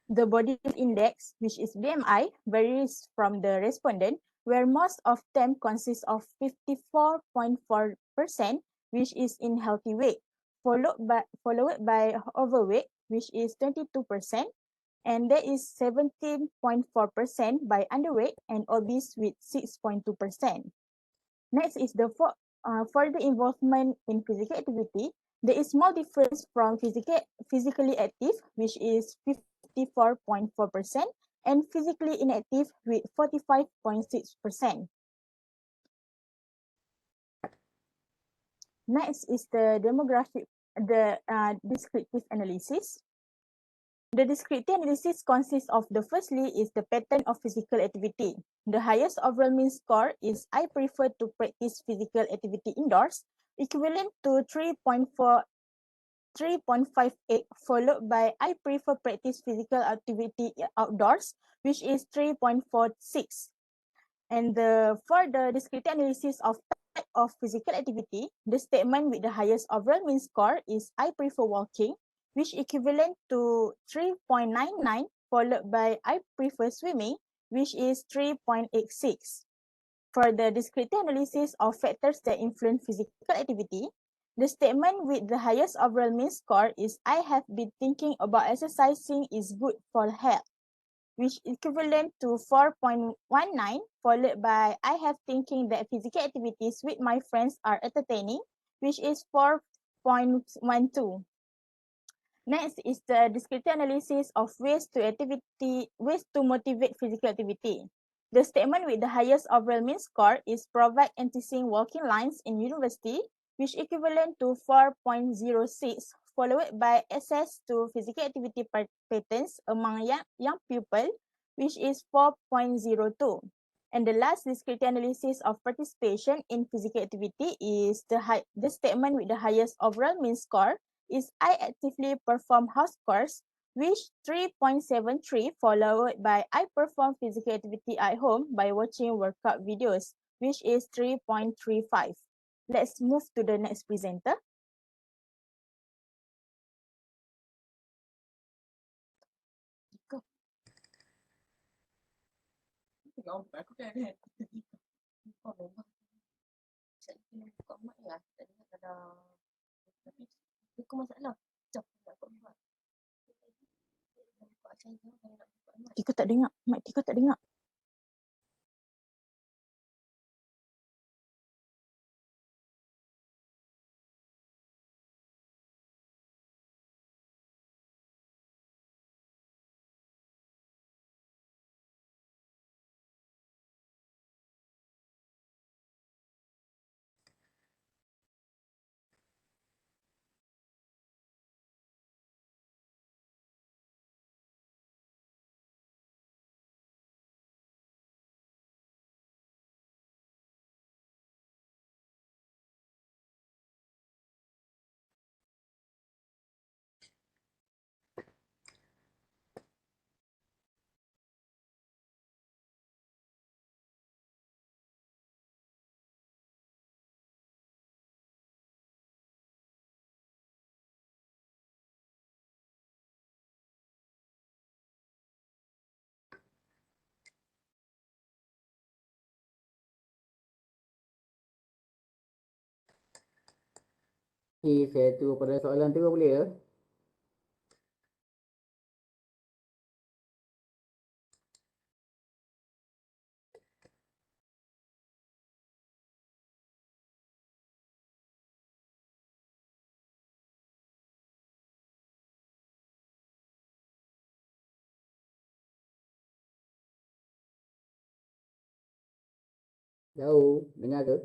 [SPEAKER 11] The body mass index, which is BMI, varies from the respondent, where most of them consist of 54.4%, which is in healthy weight, followed by overweight, which is 22%, and there is 17.4% by underweight and obese with 6.2%. Next is the further involvement in physical activity. There is small difference from physically active, which is 54.4%, and physically inactive with 45.6%. Next is the descriptive analysis. The descriptive analysis consists of the firstly is the pattern of physical activity. The highest overall mean score is I prefer to practice physical activity indoors, equivalent to 3.58, followed by I prefer practice physical activity outdoors, which is 3.46. And for the descriptive analysis of type of physical activity, the statement with the highest overall mean score is I prefer walking, which equivalent to 3.99, followed by I prefer swimming, which is 3.86. For the descriptive analysis of factors that influence physical activity, the statement with the highest overall mean score is I have been thinking about exercising is good for health, which equivalent to 4.19, followed by I have thinking that physical activities with my friends are entertaining, which is 4.12. Next is the descriptive analysis of ways to motivate physical activity. The statement with the highest overall mean score is provide enticing walking lines in university, which equivalent to 4.06, followed by access to physical activity patterns among young people, which is 4.02. And the last descriptive analysis of participation in physical activity is the statement with the highest overall mean score is I actively perform house chores, which 3.73, followed by I perform physical activity at home by watching workout videos, which is 3.35. Let's move to the next presenter. Go. Tika tak dengar. Mak Tika tak dengar.
[SPEAKER 4] Okay, saya tunggu pada soalan tu boleh ya? Jauh, dengar ke?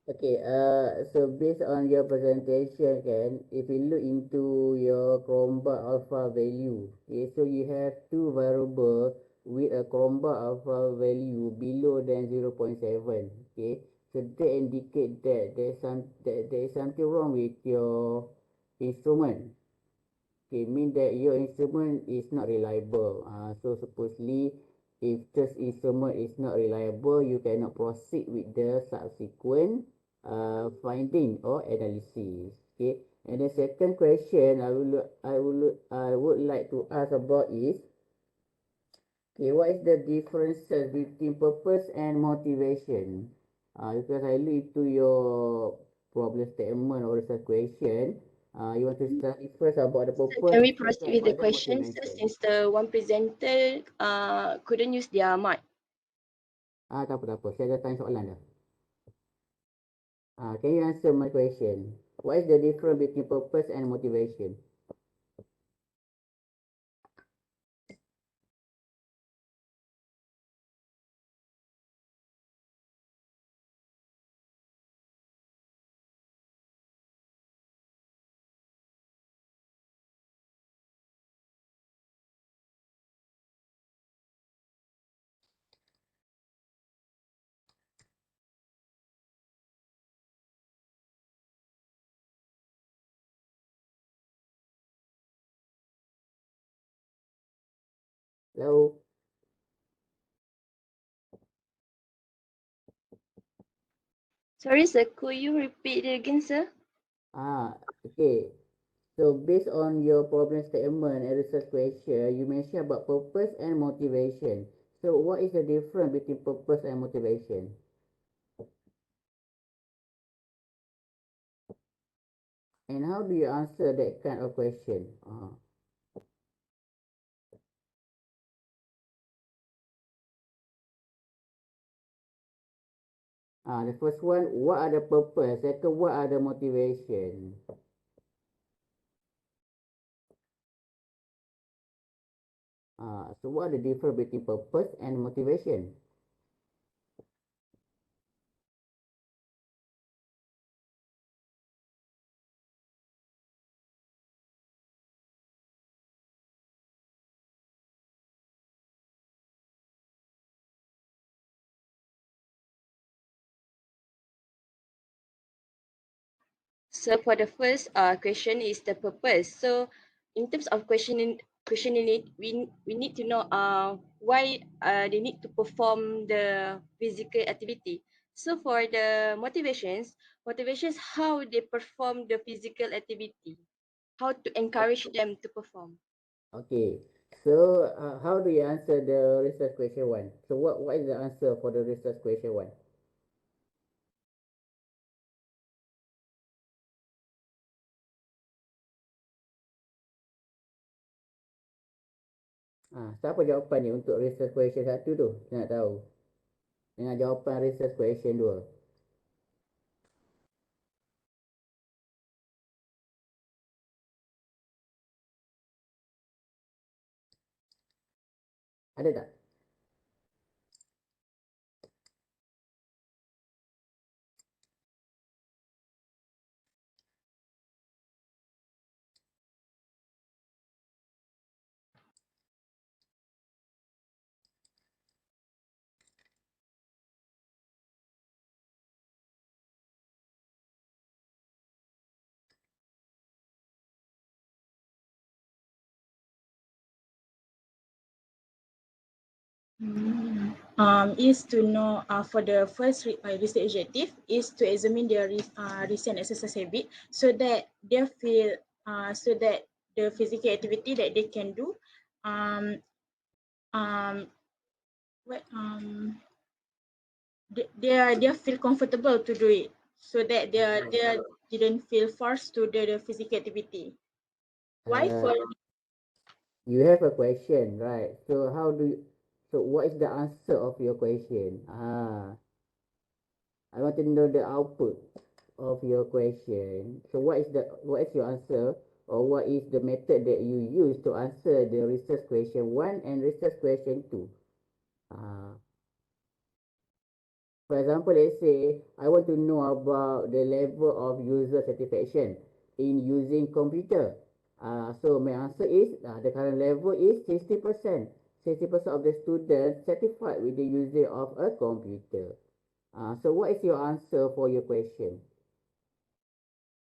[SPEAKER 4] Okay, so based on your presentation kan, if you look into your Chromebook alpha value, okay, so you have two variable with a Chromebook alpha value below than 0.7, okay, so that indicate that there is something wrong with your instrument. Okay, mean that your instrument is not reliable. So supposedly, if this instrument is not reliable, you cannot proceed with the subsequent finding or analysis. Okay, and the second question I would like to ask about is, okay, what is the differences between purpose and motivation? Because I look into your problem statement or the question, you want to study first about the
[SPEAKER 10] So
[SPEAKER 4] purpose,
[SPEAKER 10] can we
[SPEAKER 4] second
[SPEAKER 10] proceed with the
[SPEAKER 4] about the
[SPEAKER 10] questions
[SPEAKER 4] motivation.
[SPEAKER 10] since the one presenter couldn't use their mic?
[SPEAKER 4] Tak apa. Saya dah tanya soalan dah. Can you answer my question? What is the difference between purpose and motivation? Hello?
[SPEAKER 10] Sorry, sir. Could you repeat it again, sir?
[SPEAKER 4] Okay. So based on your problem statement and research question, you mentioned about purpose and motivation. So what is the difference between purpose and motivation? And how do you answer that kind of question? The first one, what are the purpose? Second, what are the motivation? So what are the difference between purpose and motivation?
[SPEAKER 10] So for the first question is the purpose. So in terms of questioning it, we need to know why they need to perform the physical activity. So for the motivations how they perform the physical activity, how to encourage them to perform.
[SPEAKER 4] Okay. So how do you answer the research question one? So what is the answer for the research question one? Siapa jawapan ni untuk research question satu tu? Saya nak tahu. Dengan jawapan research question dua. Ada tak?
[SPEAKER 11] Is to know for the first research objective is to examine their recent exercise habit so that they feel so that the physical activity that they can do what they feel comfortable to do it so that they didn't feel forced to do the physical activity. Why for
[SPEAKER 4] You have a question, right? So how do you, so what is the answer of your question? I want to know the output of your question. So what is your answer, or what is the method that you use to answer the research question 1 and research question 2? For example, let's say I want to know about the level of user satisfaction in using computer. So my answer is the current level is 60%. 60% of the students satisfied with the usage of a computer. So what is your answer for your question?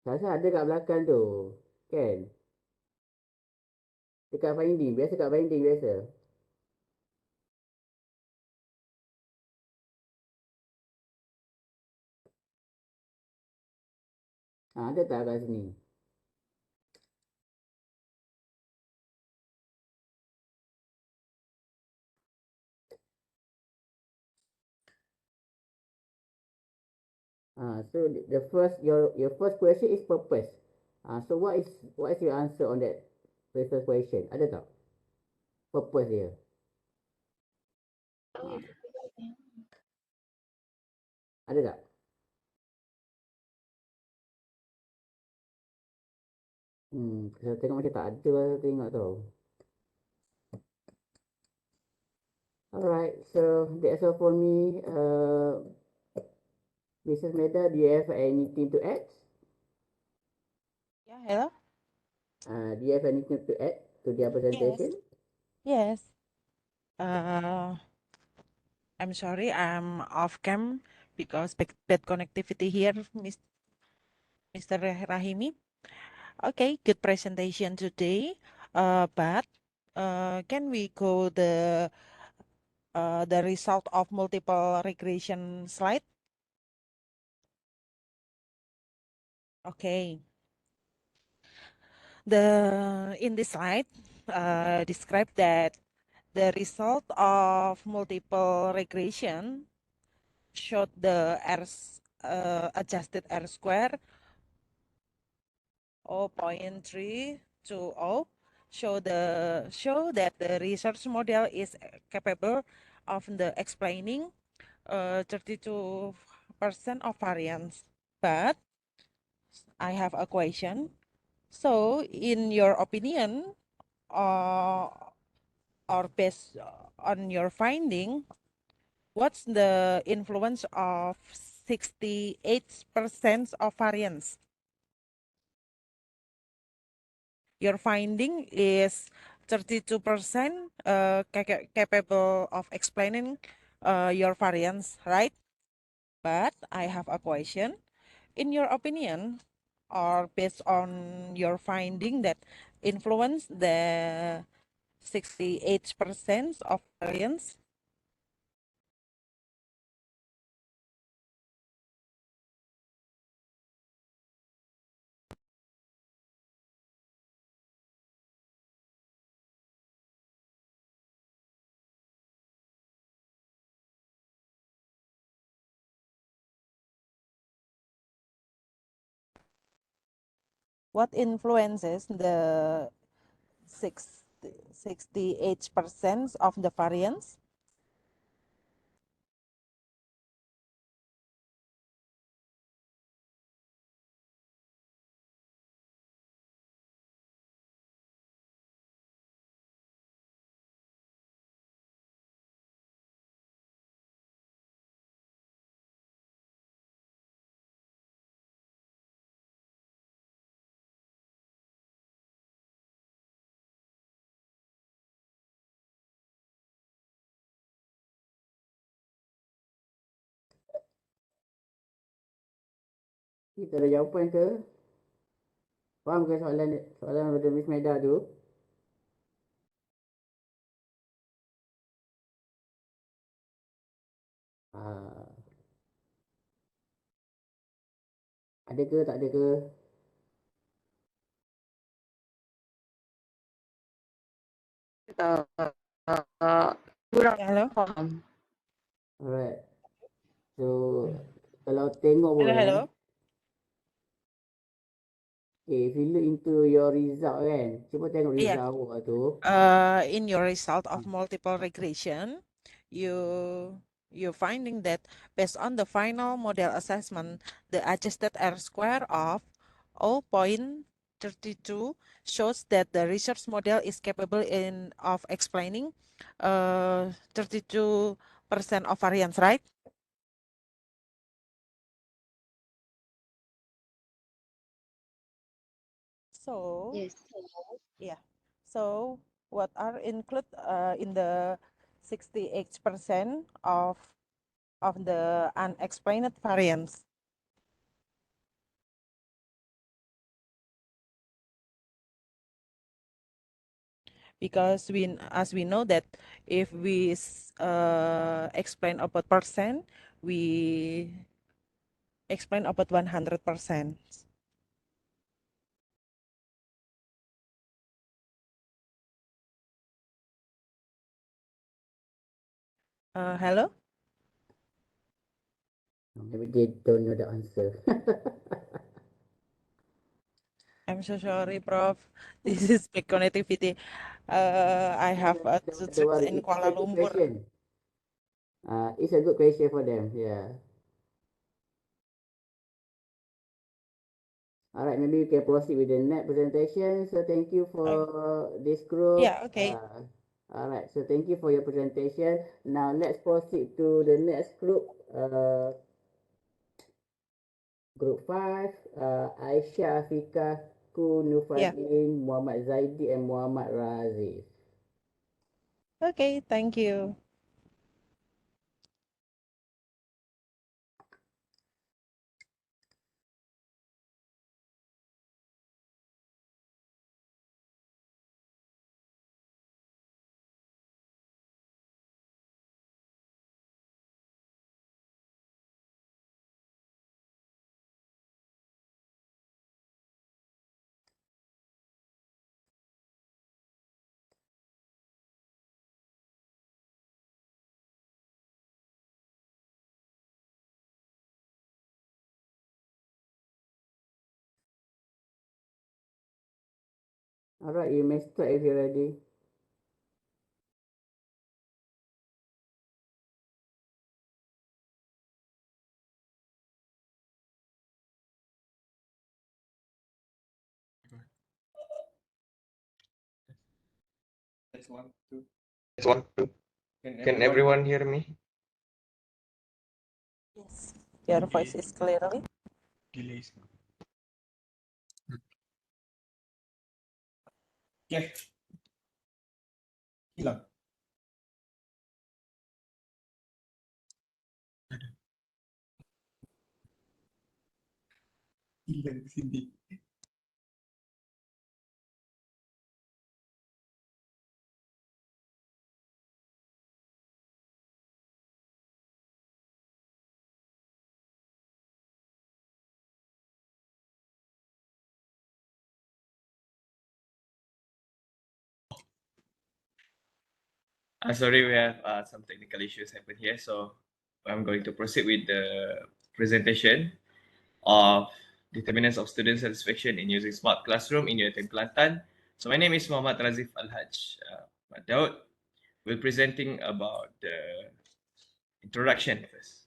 [SPEAKER 4] Saya ada kat belakang tu. Kan? Dekat finding. Biasa kat finding biasa. Ada tak kat sini? So the first your first question is purpose. So what is your answer on that first question? Ada tak? Purpose dia. Ada tak? Saya tengok macam tak ada lah, tengok tau. Alright, so that's all for me. Mrs. Meda, do you have anything to add?
[SPEAKER 5] Yeah, hello?
[SPEAKER 4] Do you have anything to add to their presentation?
[SPEAKER 5] Yes. I'm sorry, I'm off cam because bad connectivity here, Mr. Rahimi. Okay, good presentation today. But can we go the result of multiple regression slide? Okay. In this slide, describe that the result of multiple regression showed the adjusted R square 0.320 show that the research model is capable of the explaining 32% of variance. But I have a question. So, in your opinion, or based on your finding, what's the influence of 68% of variance? Your finding is 32% capable of explaining your variance, right? But I have a question. In your opinion, or based on your finding that influence the 68% of variance? What influences the 68% of the variance?
[SPEAKER 4] Kita ada jawapan ke? Faham ke soalan daripada Miss Meda tu? Ada ke tak ada ke?
[SPEAKER 5] Kurang. Hello.
[SPEAKER 4] Alright. So kalau tengok pun
[SPEAKER 5] Hello.
[SPEAKER 4] okay, if you look into your result kan, cuba tengok
[SPEAKER 5] Yeah.
[SPEAKER 4] result awak tu.
[SPEAKER 5] In your result of multiple regression, you finding that based on the final model assessment, the adjusted R square of 0.32 shows that the research model is capable of explaining 32% of variance, right? So
[SPEAKER 10] Yes.
[SPEAKER 5] yeah. So what are included in the 68% of the unexplained variance? Because as we know that if we explain about percent, we explain about 100%. Hello?
[SPEAKER 4] Maybe they don't know the answer.
[SPEAKER 5] I'm so sorry, Prof. This is big connectivity. I have two
[SPEAKER 4] Don't
[SPEAKER 5] trips
[SPEAKER 4] worry,
[SPEAKER 5] in
[SPEAKER 4] it's a
[SPEAKER 5] Kuala
[SPEAKER 4] good
[SPEAKER 5] Lumpur.
[SPEAKER 4] question. It's a good question for them, yeah. Alright, maybe we can proceed with the next presentation. So thank you for this group.
[SPEAKER 5] Yeah, okay.
[SPEAKER 4] Alright, so thank you for your presentation. Now let's proceed to the next group. Group 5, Aisyah Afiqah, Nufadin, Muhammad Zaidi, and Muhammad Razif.
[SPEAKER 5] Okay, thank you.
[SPEAKER 4] Alright, you may start if you're ready.
[SPEAKER 12] That's 1, 2. That's 1, 2. Can everyone hear me?
[SPEAKER 5] Yes. Your voice is clearly.
[SPEAKER 12] Delays. Okay. Hilang. Hilang sini. Sorry, we have some technical issues happen here, so I'm going to proceed with the presentation of determinants of student satisfaction in using smart classroom in UiTM Kelantan. So my name is Muhammad Razif Al-Haj Daud. We're presenting about the introduction first.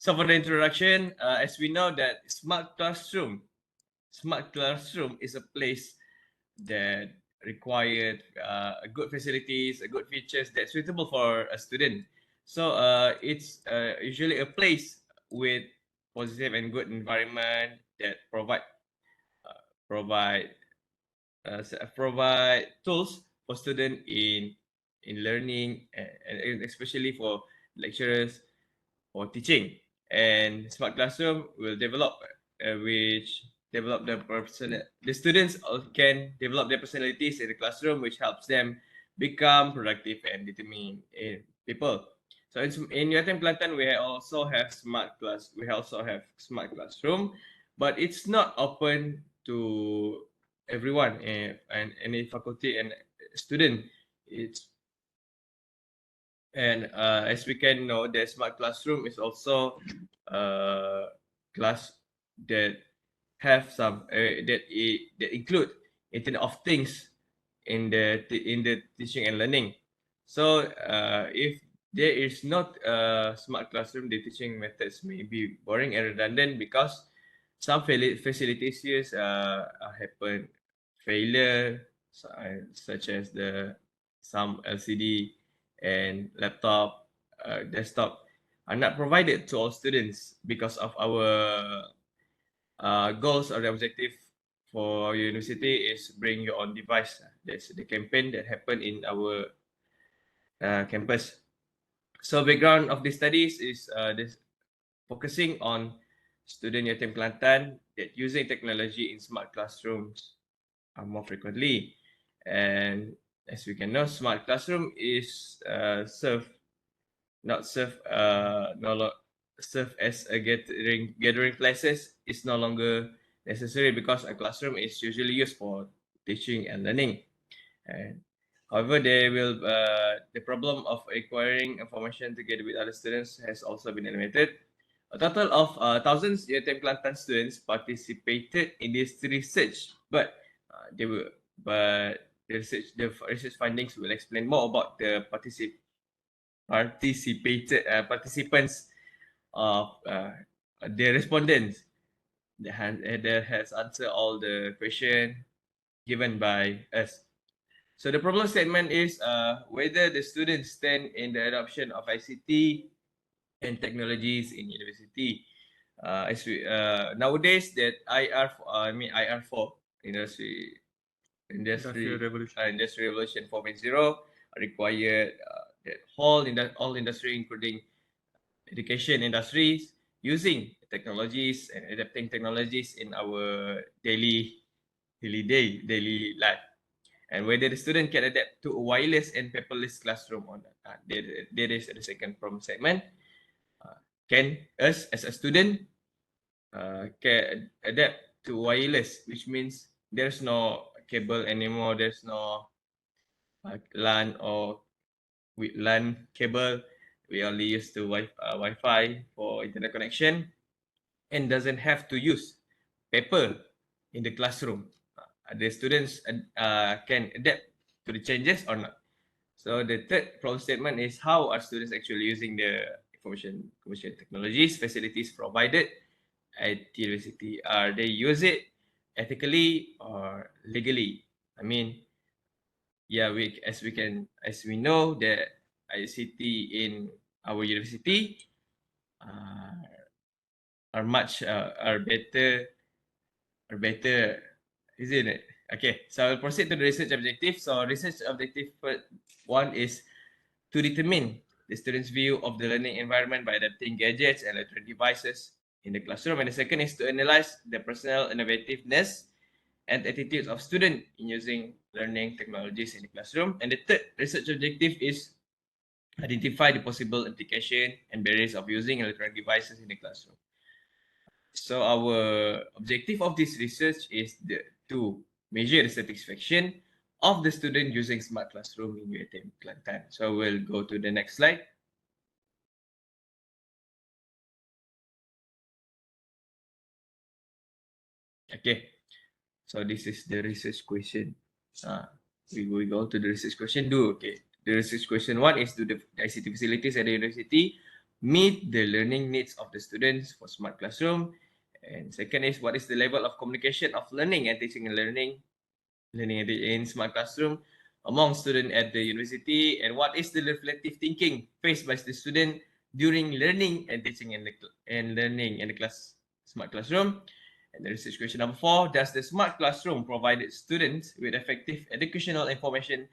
[SPEAKER 12] So for the introduction, as we know that smart classroom is a place that required good facilities, good features that's suitable for a student. So it's usually a place with positive and good environment that provide tools for student in learning and especially for lecturers for teaching. And smart classroom will develop which develop the students can develop their personalities in the classroom, which helps them become productive and determined people. So in UiTM Kelantan, we also have smart classroom, but it's not open to everyone and any faculty and student. As we can know, the smart classroom is also a class that have some that include Internet of Things in the teaching and learning. So if there is not a smart classroom, the teaching methods may be boring and redundant because some facilities used happen failure, such as some LCD and laptop, desktop are not provided to all students because of our goals or the objective for university is bring your own device. That's the campaign that happened in our campus. So background of the studies is this focusing on student UiTM Kelantan that using technology in smart classrooms more frequently. And as we can know, smart classroom is serve as a gathering places is no longer necessary because a classroom is usually used for teaching and learning. And however, the problem of acquiring information together with other students has also been eliminated. A total of thousands UiTM Kelantan students participated in this research, but the research findings will explain more about the participants of the respondents that has answered all the question given by us. So the problem statement is whether the students stand in the adoption of ICT and technologies in university. Nowadays that IR4 Industrial Revolution 4.0 required that all industry, including education industries, using technologies and adapting technologies in our daily life, and whether the student can adapt to a wireless and paperless classroom or not. There is the second problem segment. Can us as a student can adapt to wireless, which means there's no cable anymore, there's no LAN or with LAN cable. We only use the Wi-Fi for internet connection and doesn't have to use paper in the classroom. The students can adapt to the changes or not. So the third problem statement is how are students actually using the information technologies facilities provided at the university? Are they use it ethically or legally? I mean, yeah, as we know that ICT in our university are better, isn't it? Okay, so I'll proceed to the research objective. So research objective one is to determine the student's view of the learning environment by adapting gadgets and electronic devices in the classroom. And the second is to analyze the personal innovativeness and attitudes of students in using learning technologies in the classroom. And the third research objective is identify the possible implication and barriers of using electronic devices in the classroom. So our objective of this research is to measure the satisfaction of the student using smart classroom in UiTM Kelantan. So we'll go to the next slide. Okay, so this is the research question. We go to the research question. The research question one is, do the ICT facilities at the university meet the learning needs of the students for smart classroom? And second is, what is the level of communication of learning and teaching and learning in smart classroom among students at the university? And what is the reflective thinking faced by the student during learning and teaching and learning in the smart classroom? And the research question number 4, does the smart classroom provide students with effective educational information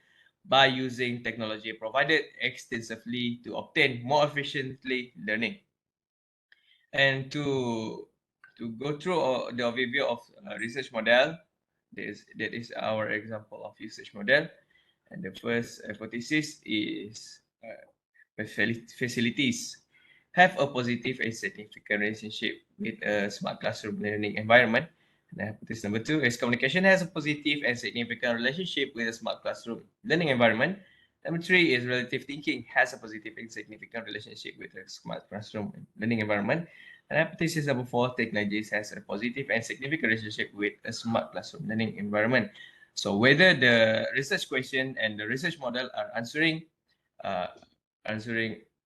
[SPEAKER 12] by using technology provided extensively to obtain more efficiently learning? And to to go through the overview of research model. That is our example of usage model. And the first hypothesis is facilities have a positive and significant relationship with a smart classroom learning environment. And hypothesis number 2 is communication has a positive and significant relationship with a smart classroom learning environment. Number 3 is relative thinking has a positive and significant relationship with a smart classroom learning environment. And hypothesis number 4, technologies has a positive and significant relationship with a smart classroom learning environment. So whether the research question and the research model are answering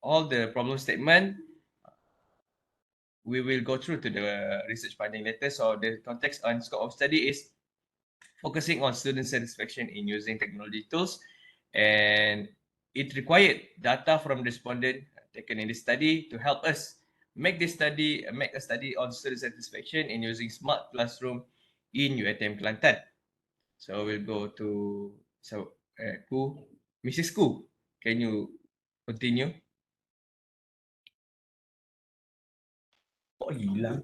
[SPEAKER 12] all the problem statement, we will go through to the research finding later. So the context and scope of study is focusing on student satisfaction in using technology tools, and it required data from respondent taken in the study to help us make a study on student satisfaction in using smart classroom in UiTM Kelantan. So we'll go to Mrs. Ku, can you continue? Kok hilang?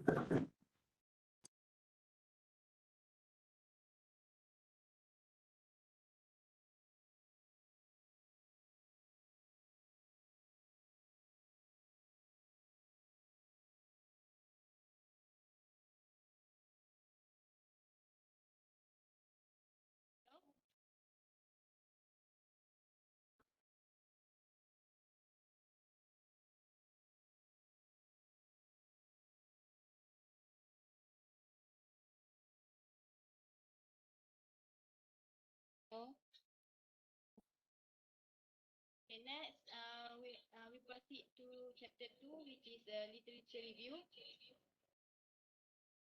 [SPEAKER 10] Okay, next, we proceed to chapter 2, which is literature review.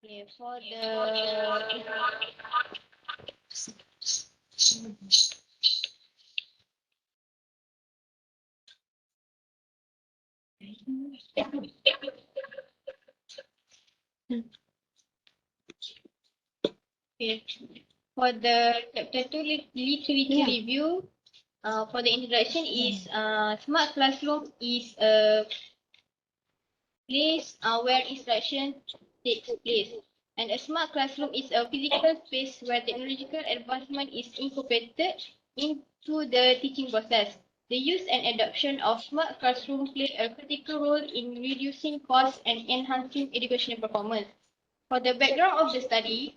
[SPEAKER 10] Okay, for the okay, for the chapter 2 literature review, for the introduction is smart classroom is a place where instruction takes place. And a smart classroom is a physical space where technological advancement is incorporated into the teaching process. The use and adoption of smart classroom play a critical role in reducing costs and enhancing educational performance. For the background of the study,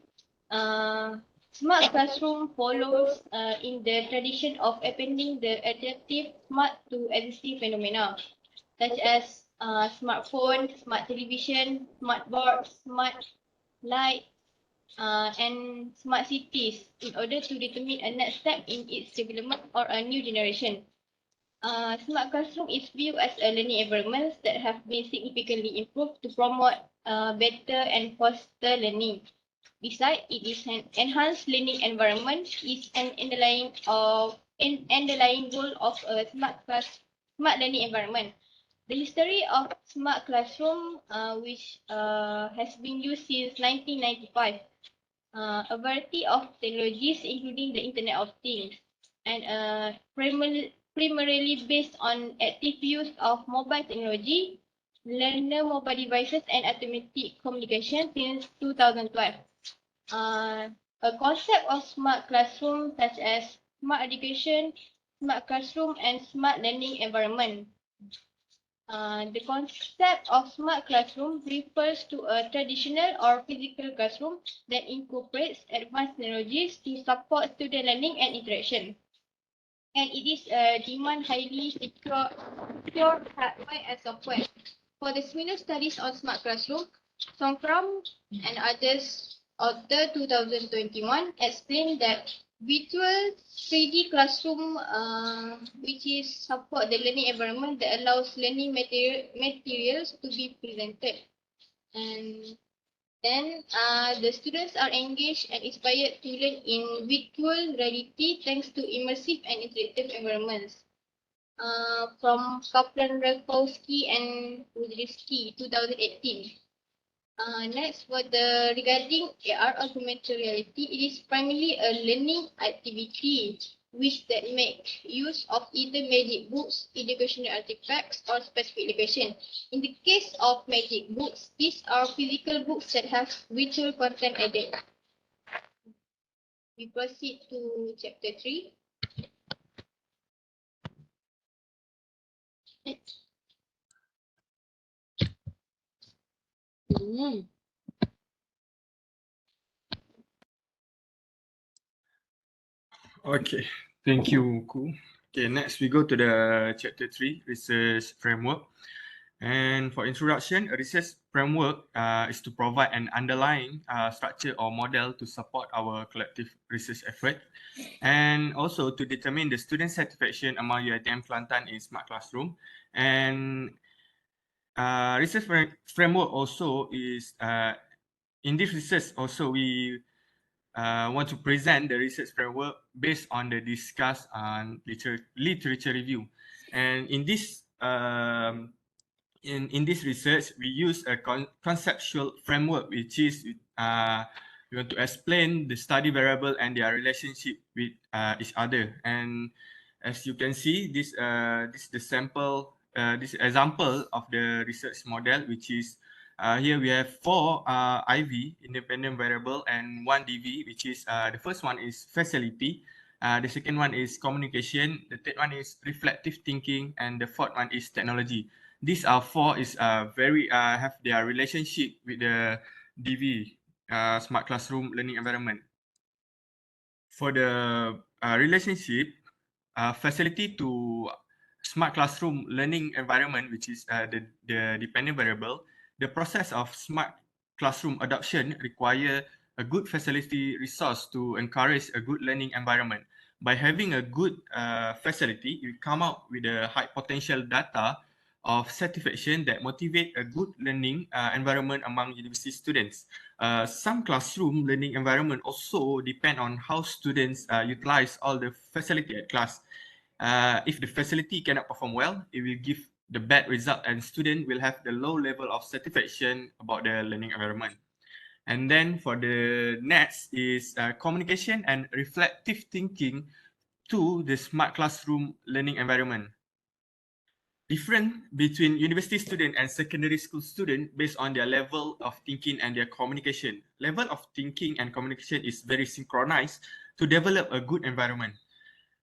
[SPEAKER 10] smart classroom follows in the tradition of appending the adjective smart to existing phenomena, such as smartphone, smart television, smart board, smart light, and smart cities in order to determine a next step in its development or a new generation. Smart classroom is viewed as a learning environment that have been significantly improved to promote better and foster learning. Besides, it is an enhanced learning environment is an underlying goal of a smart learning environment. The history of smart classroom, which has been used since 1995, a variety of technologies, including the Internet of Things, and primarily based on active use of mobile technology, learner mobile devices, and automatic communication since 2012. A concept of smart classroom such as smart education, smart classroom, and smart learning environment. The concept of smart classroom refers to a traditional or physical classroom that incorporates advanced technologies to support student learning and interaction. And it is a demand highly secure hardware and software. For the similar studies on smart classroom, Songkram and others author 2021 explained that virtual 3D classroom, which is support the learning environment that allows learning materials to be presented. And then the students are engaged and inspired to learn in virtual reality thanks to immersive and interactive environments. From Kaplan, Rakowski, and Udrivsky, 2018. Next, for the regarding AR augmented reality, it is primarily a learning activity
[SPEAKER 13] which that make use of either magic books, educational artifacts, or specific education. In the case of magic books, these are physical books that have virtual content added. We proceed to chapter 3.
[SPEAKER 12] Okay, thank you, Ku. Okay, next we go to the chapter 3, research framework. And for introduction, a research framework is to provide an underlying structure or model to support our collective research effort, and also to determine the student satisfaction among UiTM Kelantan in smart classroom. And research framework also is, in this research also we want to present the research framework based on the discussed literature review. And in this in this research, we use a conceptual framework, which is we want to explain the study variable and their relationship with each other. And as you can see, this is the sample, this example of the research model, which is here we have 4 IV, independent variable, and 1 DV, which is the first one is facility, the second one is communication, the third one is reflective thinking, and the fourth one is technology. These are 4 is very have their relationship with the DV, smart classroom learning environment. For the relationship, facility to smart classroom learning environment, which is the dependent variable, the process of smart classroom adoption require a good facility resource to encourage a good learning environment. By having a good facility, you come out with a high potential data of satisfaction that motivate a good learning environment among university students. Some classroom learning environment also depend on how students utilize all the facility at class. If the facility cannot perform well, it will give the bad result and student will have the low level of satisfaction about the learning environment. And then for the next is communication and reflective thinking to the smart classroom learning environment. Different between university student and secondary school student based on their level of thinking and their communication. Level of thinking and communication is very synchronized to develop a good environment.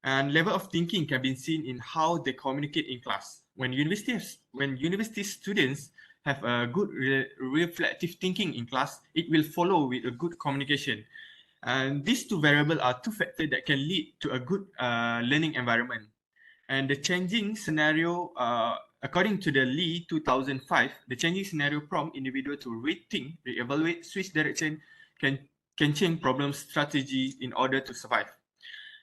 [SPEAKER 12] And level of thinking can be seen in how they communicate in class. When university students have a good reflective thinking in class, it will follow with a good communication. And these two variables are two factors that can lead to a good learning environment. And the changing scenario, according to the Lee 2005, the changing scenario prompt individual to rethink, reevaluate, switch direction, can change problem strategy in order to survive.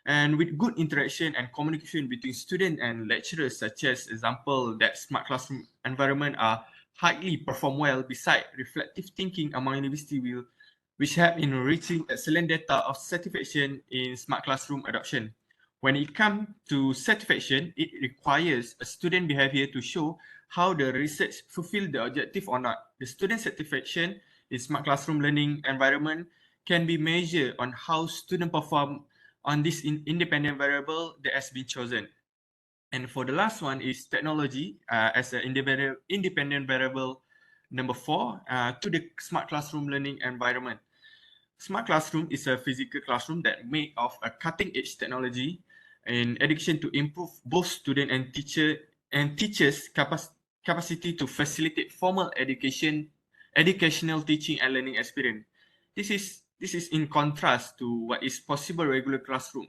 [SPEAKER 12] And with good interaction and communication between students and lecturers, such as example that smart classroom environment are highly perform well beside reflective thinking among university will, which help in reaching excellent data of satisfaction in smart classroom adoption. When it comes to satisfaction, it requires a student behavior to show how the research fulfill the objective or not. The student satisfaction in smart classroom learning environment can be measured on how students perform on this independent variable that has been chosen. And for the last one is technology as an independent variable number 4 to the smart classroom learning environment. Smart classroom is a physical classroom that made of a cutting-edge technology in addition to improve both student and teachers' capacity to facilitate formal educational teaching and learning experience. This is in contrast to what is possible regular classroom.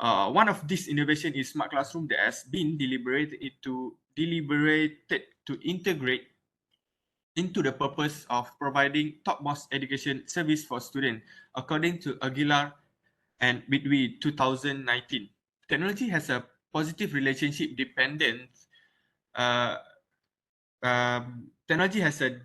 [SPEAKER 12] One of these innovation is smart classroom that has been deliberated to integrate into the purpose of providing topmost education service for students, according to Aguilar and Bidwi 2019. Technology has a positive relationship dependent. Technology has a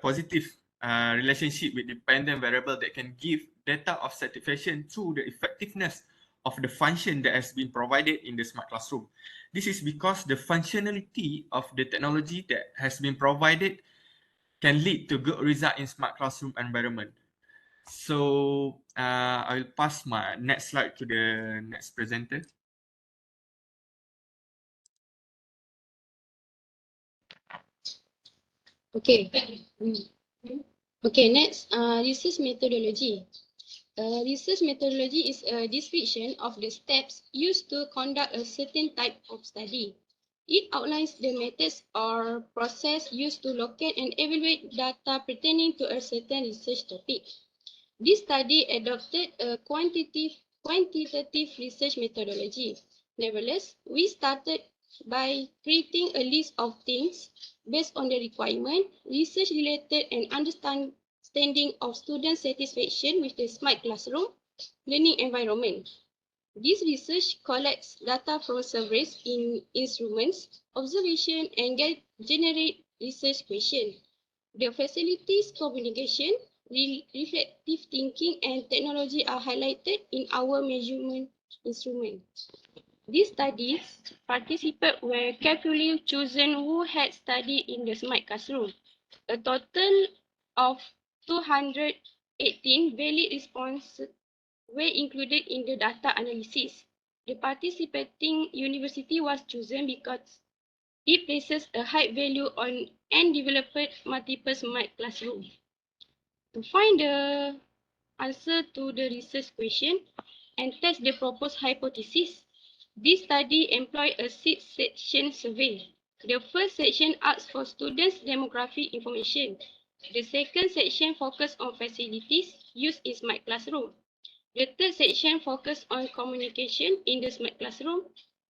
[SPEAKER 12] positive relationship with dependent variable that can give data of satisfaction through the effectiveness of the function that has been provided in the smart classroom. This is because the functionality of the technology that has been provided can lead to good result in smart classroom environment. So I'll pass my next slide to the next presenter.
[SPEAKER 13] Okay. Okay, next, research methodology. Research methodology is a description of the steps used to conduct a certain type of study. It outlines the methods or process used to locate and evaluate data pertaining to a certain research topic. This study adopted a quantitative research methodology. Nevertheless, we started by creating a list of things based on the requirement, research-related and understanding of student satisfaction with the smart classroom learning environment. This research collects data from surveys in instruments, observation, and generate research questions. The facilities communication, reflective thinking, and technology are highlighted in our measurement instrument. These studies, participants were carefully chosen who had studied in the smart classroom. A total of 218 valid responses were included in the data analysis. The participating university was chosen because it places a high value on and developed multiple smart classrooms. To find the answer to the research question and test the proposed hypothesis, this study employed a 6-section survey. The first section asks for students' demographic information. The second section focused on facilities used in smart classroom. The third section focused on communication in the smart classroom.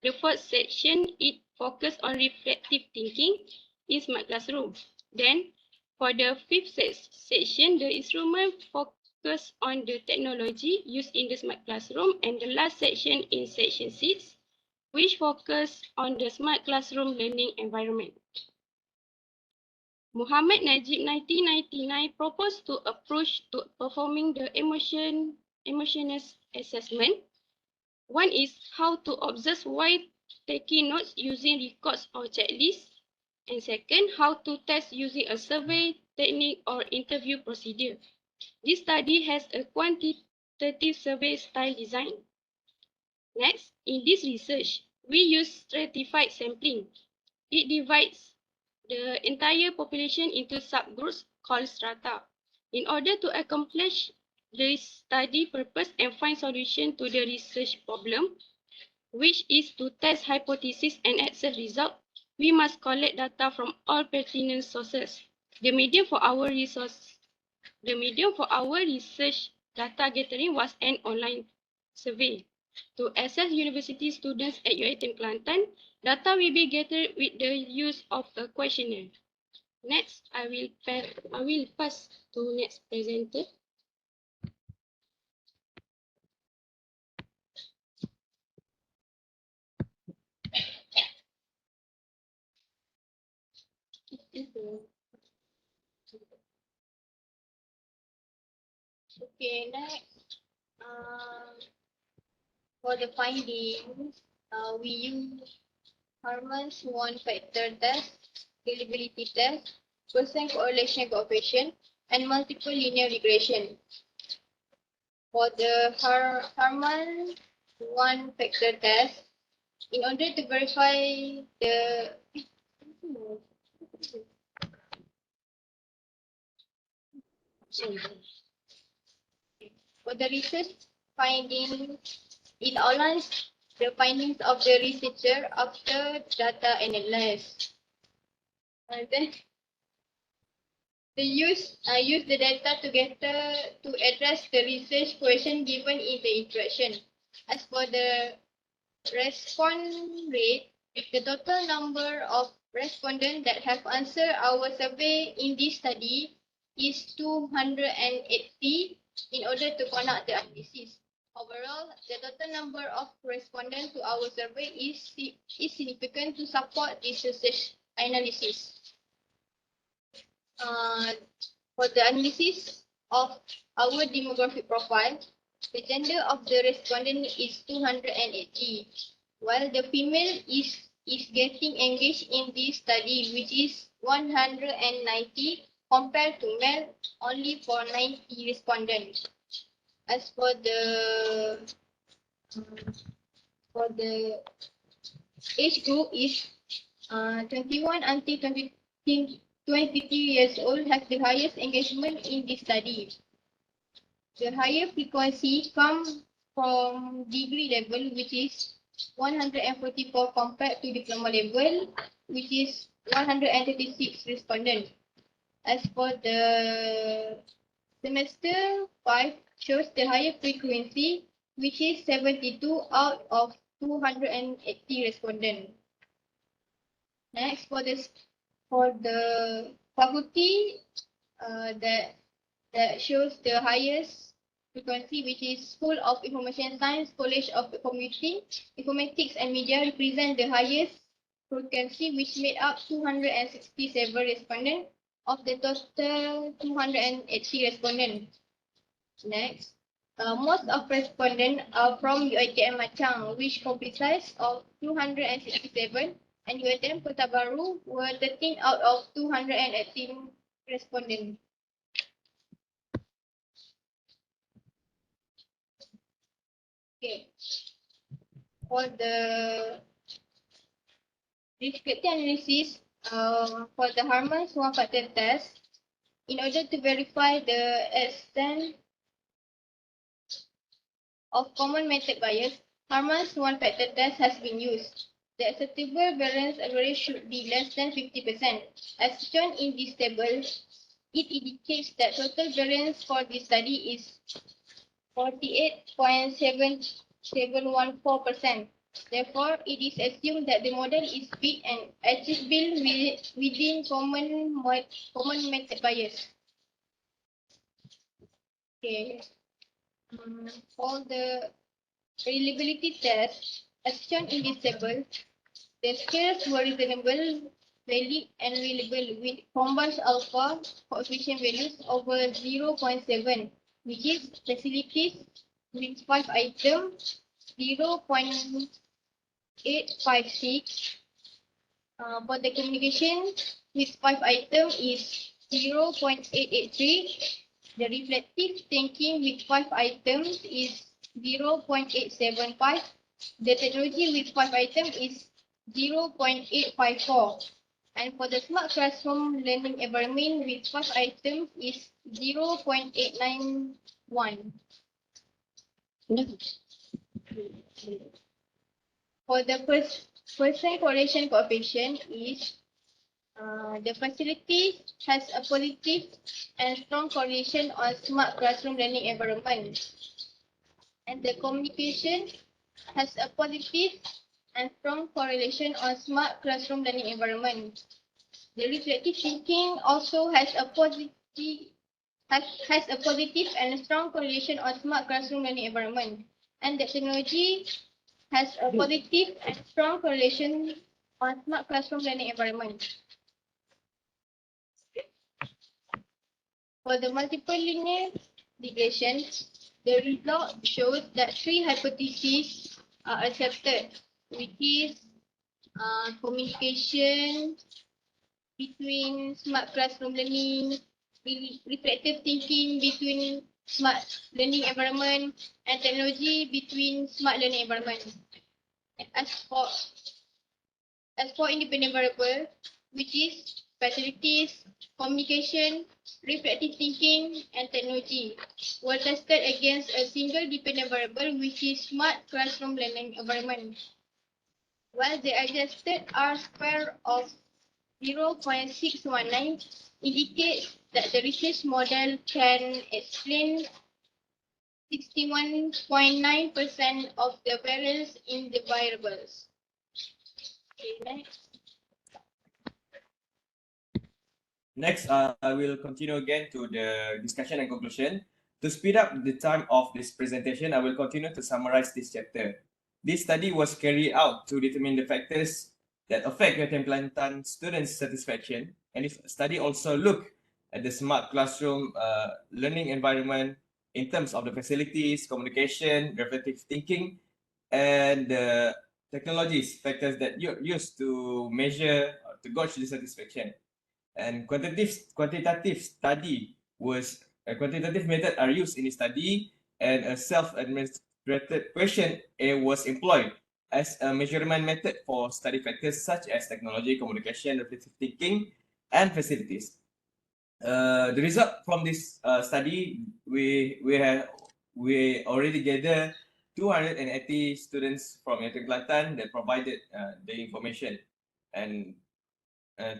[SPEAKER 13] The fourth section, it focused on reflective thinking in smart classroom. Then, for the fifth section, the instrument focused on the technology used in the smart classroom, and the last section in section 6, which focused on the smart classroom learning environment. Muhammad Najib 1999 proposed to approach to performing the emotional assessment. One is how to observe while taking notes using records or checklists. And second, how to test using a survey technique or interview procedure. This study has a quantitative survey style design. Next, in this research, we use stratified sampling. It divides the entire population into subgroups called strata. In order to accomplish the study purpose and find solution to the research problem, which is to test hypothesis and access result, we must collect data from all pertinent sources. The medium for our research data gathering was an online survey. To assess university students at UiTM Kelantan, data will be gathered with the use of a questionnaire. Next, I will pass to next presenter. Okay, next, for the findings, we use Harman's one-factor test, scalability test, percent correlation cooperation, and multiple linear regression. For the Harman one-factor test, in order to verify the for the research findings, it outlines the findings of the researcher after data analysis. Then they use the data together to address the research question given in the interaction. As for the response rate, the total number of respondents that have answered our survey in this study is 280 in order to conduct the analysis. Overall, the total number of respondents to our survey is significant to support this research analysis. For the analysis of our demographic profile, the gender of the respondent is 280, while the female is getting engaged in this study, which is 190, compared to male only for 90 respondents. As for the age group is 21 until 23 years old has the highest engagement in this study. The higher frequency comes from degree level, which is 144 compared to diploma level, which is 136 respondents. As for the semester 5 shows the higher frequency, which is 72 out of 280 respondents. Next, for the faculty that shows the highest frequency, which is School of Information Science, College of Computing, Informatics and Media represent the highest frequency, which made up 267 respondents of the total 280 respondents. Next, most of respondents are from UiTM Machang, which comprises of 267, and UiTM Kota Baru were 13 out of 218 respondents. Okay. For the difficulty analysis, for the Harman Swan factor test, in order to verify the extent of common method bias, Harman Swan factor test has been used. The acceptable variance average should be less than 50%. As shown in this table, it indicates that total variance for this study is 48.7714%. Therefore, it is assumed that the model is fit and achievable within common method bias. Okay. For the reliability test, as shown in this table, the scales were reasonable, valid, and reliable with combined alpha coefficient values over 0.7, which is facilities with 5 items, 0.856. For the communication with 5 items is 0.883. The reflective thinking with 5 items is 0.875. The technology with 5 items is 0.854. And for the smart classroom learning environment with 5 items is 0.891. For the percent correlation coefficient is the facility has a positive and strong correlation on smart classroom learning environment. And the communication has a positive and strong correlation on smart classroom learning environment. The reflective thinking also has a positive and strong correlation on smart classroom learning environment. And the technology has a positive and strong correlation on smart classroom learning environment. For the multiple linear regression, the result shows that 3 hypotheses are accepted, which is communication between smart classroom learning, reflective thinking between smart learning environment, and technology between smart learning environment. As for independent variable, which is facilities, communication, reflective thinking, and technology, were tested against a single dependent variable, which is smart classroom learning environment. While the adjusted R-square of 0.619 indicates that the research model can explain 61.9% of the variance in the variables. Okay, next.
[SPEAKER 12] Next, I will continue again to the discussion and conclusion. To speed up the time of this presentation, I will continue to summarize this chapter. This study was carried out to determine the factors that affect UiTM Kelantan students' satisfaction, and this study also looked at the smart classroom learning environment in terms of the facilities, communication, reflective thinking, and the technologies factors that you use to measure, to gauge the satisfaction. And quantitative study was a quantitative method are used in the study, and a self-administrated questionnaire was employed as a measurement method for study factors such as technology, communication, reflective thinking, and facilities. The result from this study, we already gathered 280 students from UTM Kelantan that provided the information, and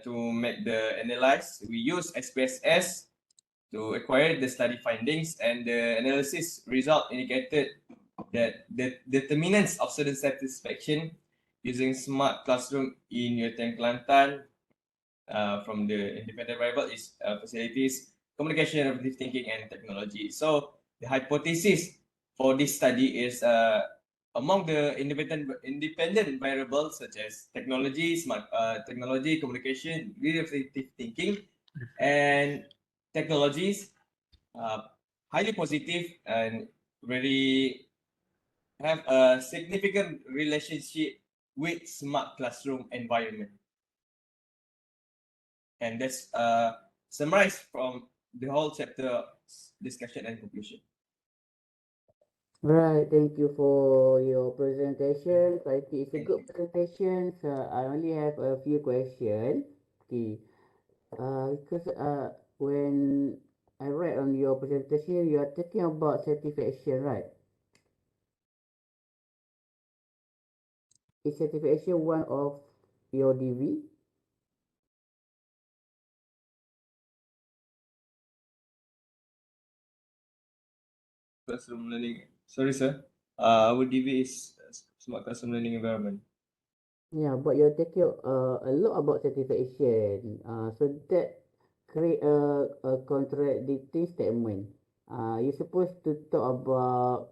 [SPEAKER 12] to make the analyze, we use SPSS to acquire the study findings, and the analysis result indicated that the determinants of student satisfaction using smart classroom in UTM Kelantan from the independent variable is facilities, communication, reflective thinking, and technology. So the hypothesis for this study is among the independent variables such as technology, technology, communication, reflective thinking, and technologies, highly positive and very have a significant relationship with smart classroom environment. And that's summarized from the whole chapter discussion and conclusion.
[SPEAKER 4] Right, thank you for your presentation. I think it's a good presentation. So I only have a few questions. Okay. Because when I read on your presentation, you are talking about certification, right? Is certification one of your DV?
[SPEAKER 12] Classroom learning. Sorry, sir. Our DV is smart classroom learning environment.
[SPEAKER 4] Yeah, but you're taking a lot about certification. So that create a contradicting statement. You're supposed to talk about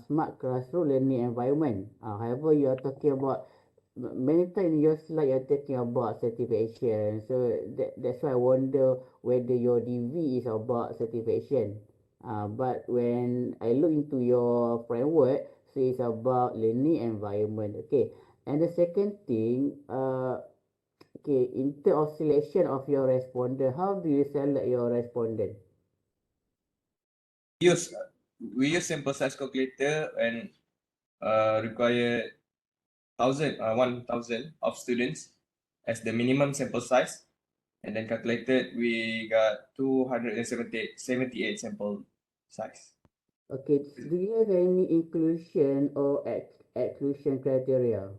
[SPEAKER 4] smart classroom learning environment. However, you are talking about many times in your slide you're talking about certification. So that's why I wonder whether your DV is about certification. But when I look into your framework, so it's about learning environment. Okay. And the second thing, okay, in terms of selection of your respondent, how do you select your respondent?
[SPEAKER 12] Use we use sample size calculator and require 1,000 of students as the minimum sample size, and then calculated we got 278 sample size.
[SPEAKER 4] Okay, do you have any inclusion or exclusion criteria?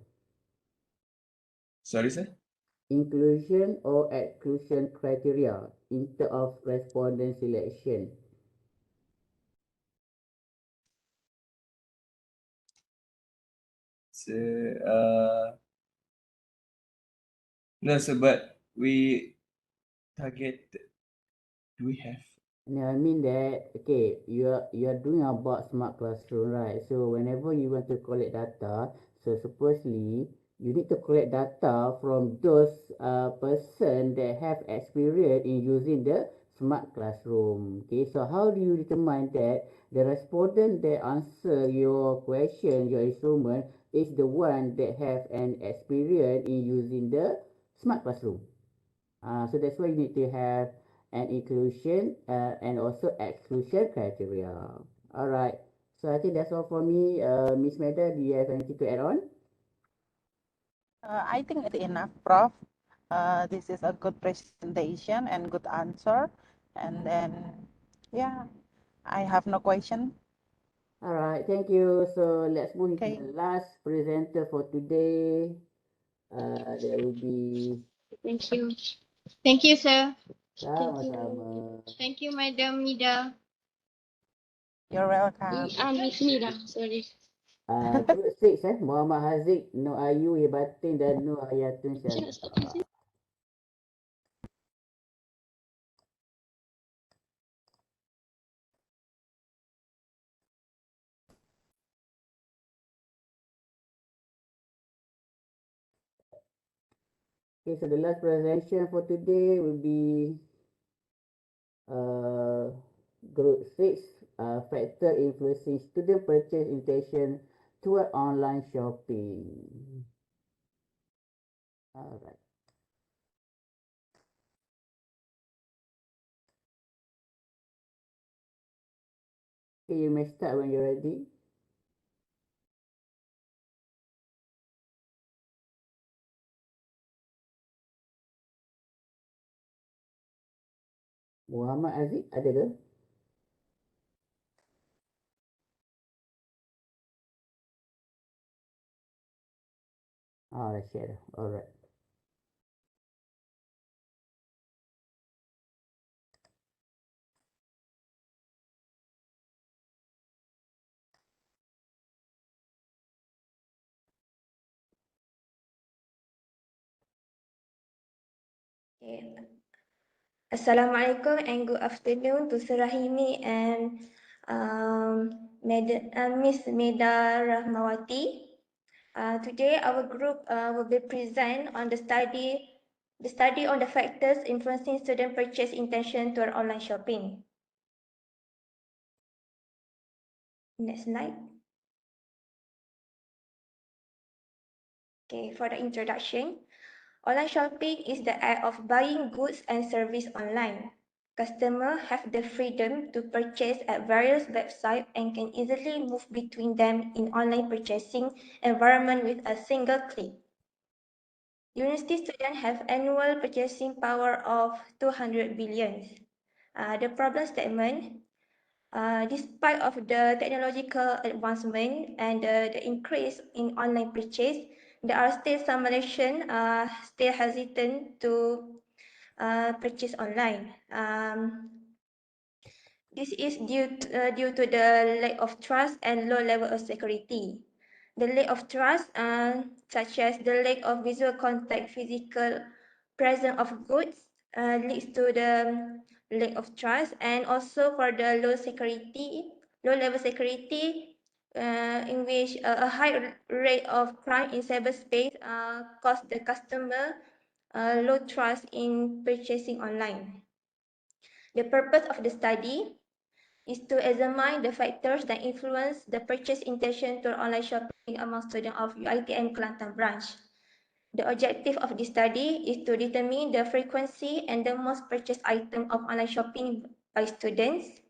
[SPEAKER 12] Sorry, sir.
[SPEAKER 4] Inclusion or exclusion criteria in terms of respondent selection.
[SPEAKER 12] So no, sir, but we target. Do we have?
[SPEAKER 4] No, I mean that okay, you are doing about smart classroom, right? So whenever you want to collect data, so supposedly you need to collect data from those person that have experience in using the smart classroom. Okay, so how do you determine that the respondent that answer your question, your instrument, is the one that have an experience in using the smart classroom? So that's why you need to have an inclusion and also exclusion criteria. All right. So I think that's all for me. Miss Meda, do you have anything to add on?
[SPEAKER 5] I think it's enough, Prof. This is a good presentation and good answer. And then, yeah, I have no question.
[SPEAKER 4] All right. Thank you. So let's move into
[SPEAKER 5] Okay.
[SPEAKER 4] the last presenter for today. There will be
[SPEAKER 13] Thank you. Thank you, sir. Thank you.
[SPEAKER 4] sama-sama.
[SPEAKER 13] Thank you, Madam Nida.
[SPEAKER 5] You're welcome.
[SPEAKER 13] Miss Nida, sorry.
[SPEAKER 4] Group 6 Muhammad Haziq, Nur Ayu, Hibatin dan Nur Hayatun
[SPEAKER 13] Macam nak stop
[SPEAKER 4] Syazwa.
[SPEAKER 13] present?
[SPEAKER 4] Okay, so the last presentation for today will be Group 6, factor influencing student purchase intention toward online shopping. Alright. Okay, you may start when you're ready. Muhammad Aziz, ada ke? Dah share dah. Alright.
[SPEAKER 14] Okay. Assalamualaikum and good afternoon to Sir Rahimi and Miss Meda Rahmawati. Today our group will be present on the study on the factors influencing student purchase intention to online shopping. Next slide. Okay, for the introduction. Online shopping is the act of buying goods and services online. Customers have the freedom to purchase at various websites and can easily move between them in online purchasing environment with a single click. University students have annual purchasing power of 200 billion. The problem statement, despite of the technological advancement and the increase in online purchase, there are still some Malaysians still hesitant to purchase online. This is due to the lack of trust and low level of security. The lack of trust, such as the lack of visual contact, physical presence of goods, leads to the lack of trust, and also for the low level security, in which a high rate of crime in cyberspace cause the customer low trust in purchasing online. The purpose of the study is to examine the factors that influence the purchase intention to online shopping among students of UiTM Kelantan branch. The objective of this study is to determine the frequency and the most purchased item of online shopping by students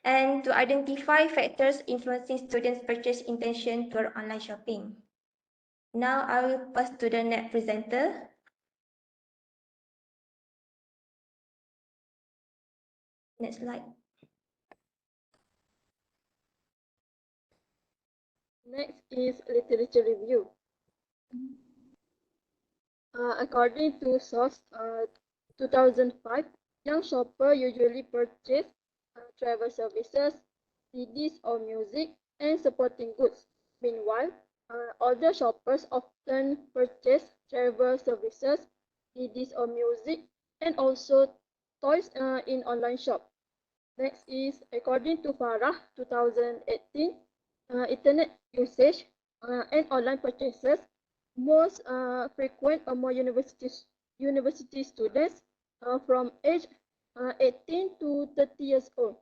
[SPEAKER 14] and to identify factors influencing students' purchase intention toward online shopping. Now I will pass to the next presenter. Next slide.
[SPEAKER 10] Next is literature review. According to source 2005, young shoppers usually purchase travel services, CDs or music, and supporting goods. Meanwhile, older shoppers often purchase travel services, CDs or music, and also toys in online shop. Next is, according to Farah 2018, internet usage and online purchases most frequent among university students from age 18 to 30 years old,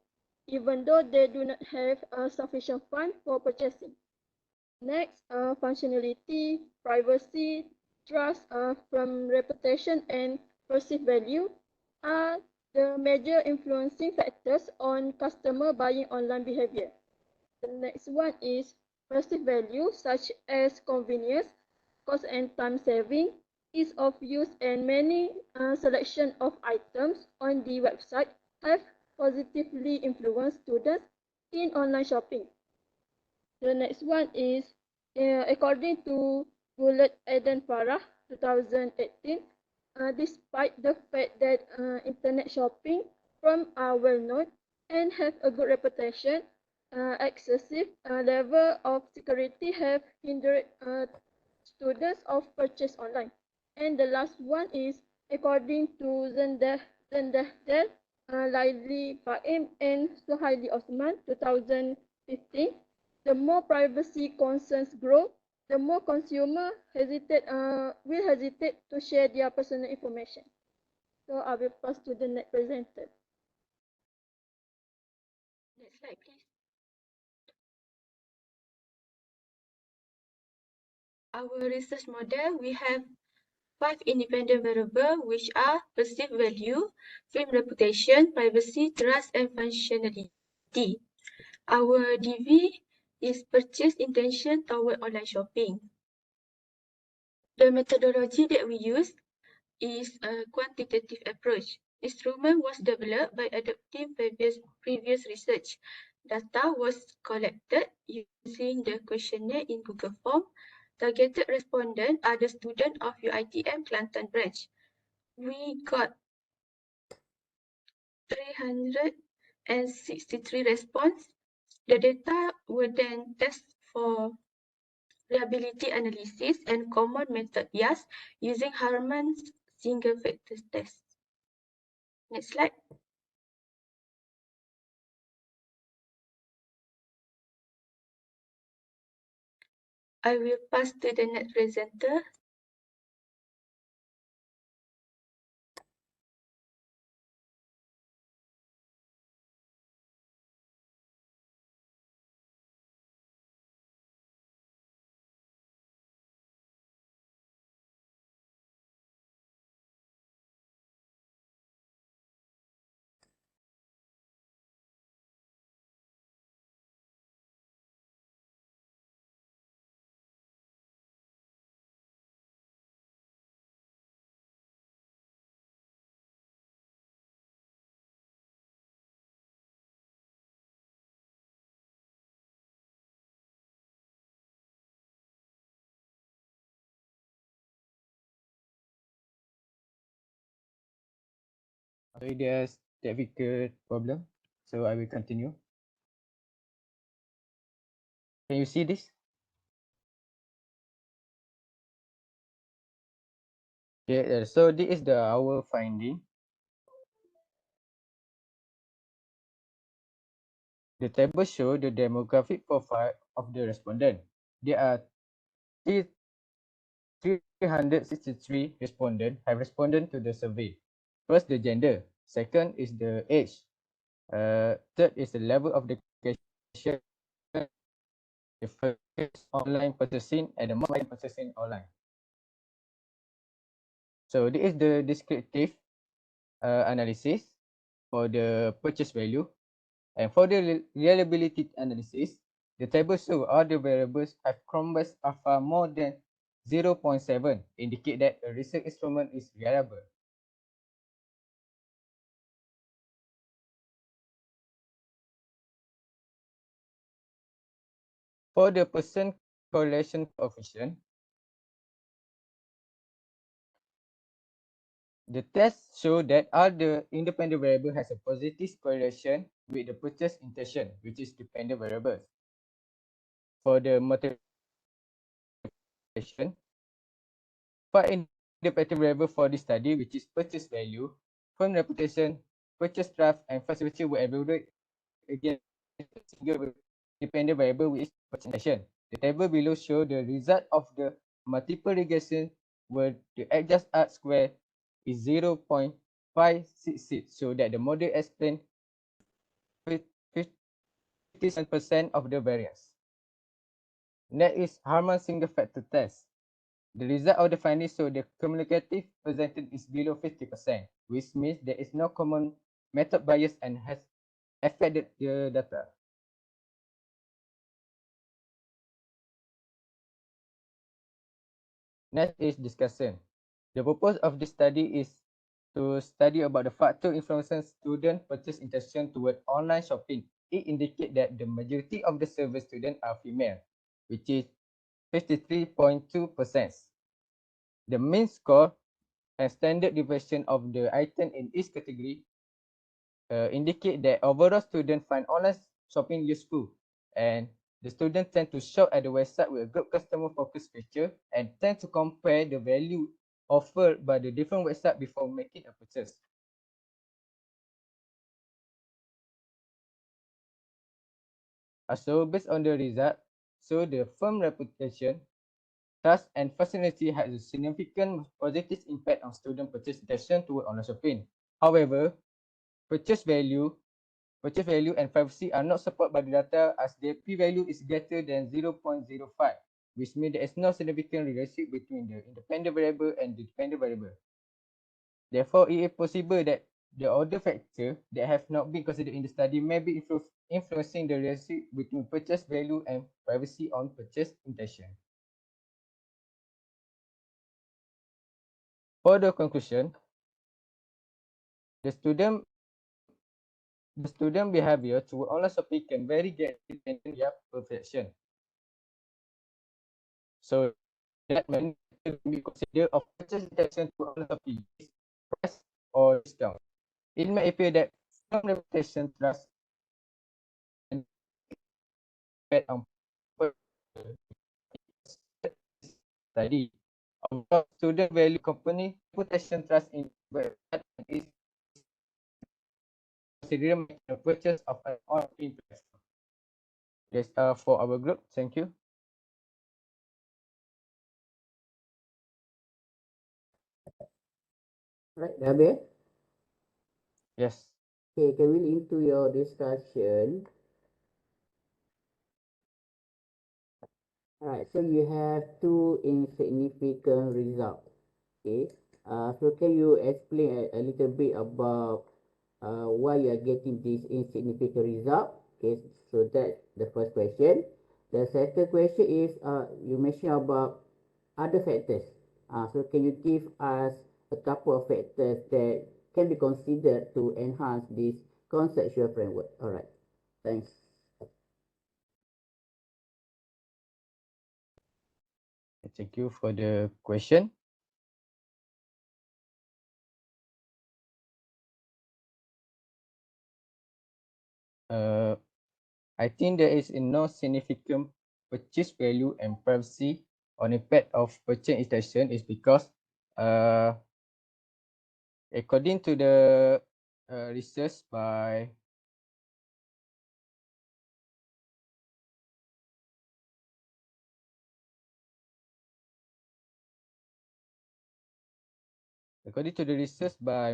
[SPEAKER 10] even though they do not have sufficient funds for purchasing. Next, functionality, privacy, trust from reputation, and perceived value are the major influencing factors on customer buying online behavior. The next one is perceived value, such as convenience, cost and time saving, ease of use, and many selection of items on the website have positively influenced students in online shopping. The next one is, according to Bullet Eden Farah 2018, despite the fact that internet shopping firms are well known and have a good reputation, excessive level of security have hindered students of purchase online. And the last one is, according to Zendel, Laili Faim, and Suhaili Osman 2015, the more privacy concerns grow, the more consumer will hesitate to share their personal information. So I will pass to the next presenter. Next slide, please. Our research model, we have 5 independent variables, which are perceived value, film reputation, privacy, trust, and functionality.
[SPEAKER 15] Our DV is purchase intention toward online shopping. The methodology that we use is a quantitative approach. Instrument was developed by adopting previous research. Data was collected using the questionnaire in Google Form. Targeted respondent are the students of UiTM Kelantan branch. We got 363 response. The data were then tested for reliability analysis and common method bias using Harman's single factor test. Next slide. I will pass to the next presenter.
[SPEAKER 1] Sorry, there's technical problem, so I will continue. Can you see this? Okay, so this is our finding. The table show the demographic profile of the respondent. There are 363 respondents have responded to the survey. First, the gender. Second is the age. Third is the level of education. The first online purchasing and the most purchasing online. So this is the descriptive analysis for the purchase value. And for the reliability analysis, the table shows all the variables have Chromebus alpha more than 0.7, indicate that a research instrument is reliable. For the percent correlation coefficient, the test show that all the independent variable has a positive correlation with the purchase intention, which is dependent variables. For the motivation, 5 independent variable for this study, which is purchase value, firm reputation, purchase draft, and facility were evaluated against a single independent variable, which is purchase intention. The table below show the result of the multiple regression where the adjust R square is 0.566, so that the model explains 57% of the variance. Next is Harman single factor test. The result of the findings show the cumulative percentage is below 50%, which means there is no common method bias and has affected the data. Next is discussion. The purpose of this study is to study about the factor influencing student purchase intention toward online shopping. It indicates that the majority of the survey students are female, which is 53.2%. The mean score and standard deviation of the item in each category indicate that overall students find online shopping useful, and the students tend to shop at the website with a good customer focus feature and tend to compare the value offered by the different websites before making a purchase. So based on the result, so the firm reputation, trust, and facility has a significant positive impact on student purchase intention toward online shopping. However, purchase value and privacy are not supported by the data as their p-value is greater than 0.05, which means there is no significant relationship between the independent variable and the dependent variable. Therefore, it is possible that the other factors that have not been considered in the study may be influenced influencing the relationship between purchase value and privacy on purchase intention. For the conclusion, the student behavior toward online shopping can vary greatly depending on their perfection. So that many can be considered of purchase intention to online shopping, price or discount. It may appear that some reputation, trust, and impact on study. Although student value company reputation, trust in website is considered the purchase of an online platform. That's for our group. Thank you.
[SPEAKER 4] Right, Rabia?
[SPEAKER 1] Yes.
[SPEAKER 4] Okay, coming into your discussion. Alright, so you have two insignificant results. Okay, so can you explain a little bit about why you are getting this insignificant result? Okay, so that's the first question. The second question is you mentioned about other factors. So can you give us a couple of factors that can be considered to enhance this conceptual framework? All right, thanks.
[SPEAKER 1] Thank you for the question. I think there is no significant purchase value and privacy on impact of purchase intention is because according to the research by